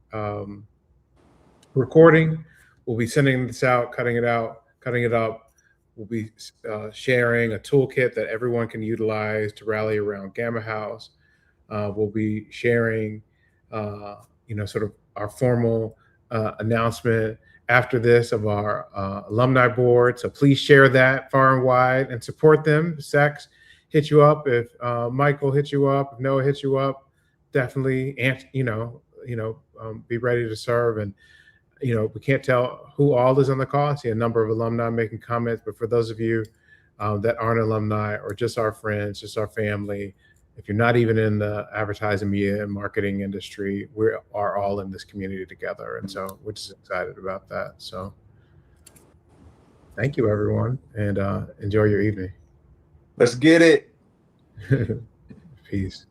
recording. We'll be sending this out, cutting it up. We'll be sharing a toolkit that everyone can utilize to rally around Gamma House. We'll be sharing, sort of our formal announcement after this of our alumni board. So please share that far and wide and support them. If Sax hit you up, if Michael hit you up, if Noah hit you up, definitely, be ready to serve. And we can't tell who all is on the call. I see a number of alumni making comments, but for those of you that aren't alumni or just our friends, just our family, if you're not even in the advertising, media, and marketing industry, we are all in this community together. And so we're just excited about that. So thank you, everyone, and enjoy your evening. Let's get it. Peace.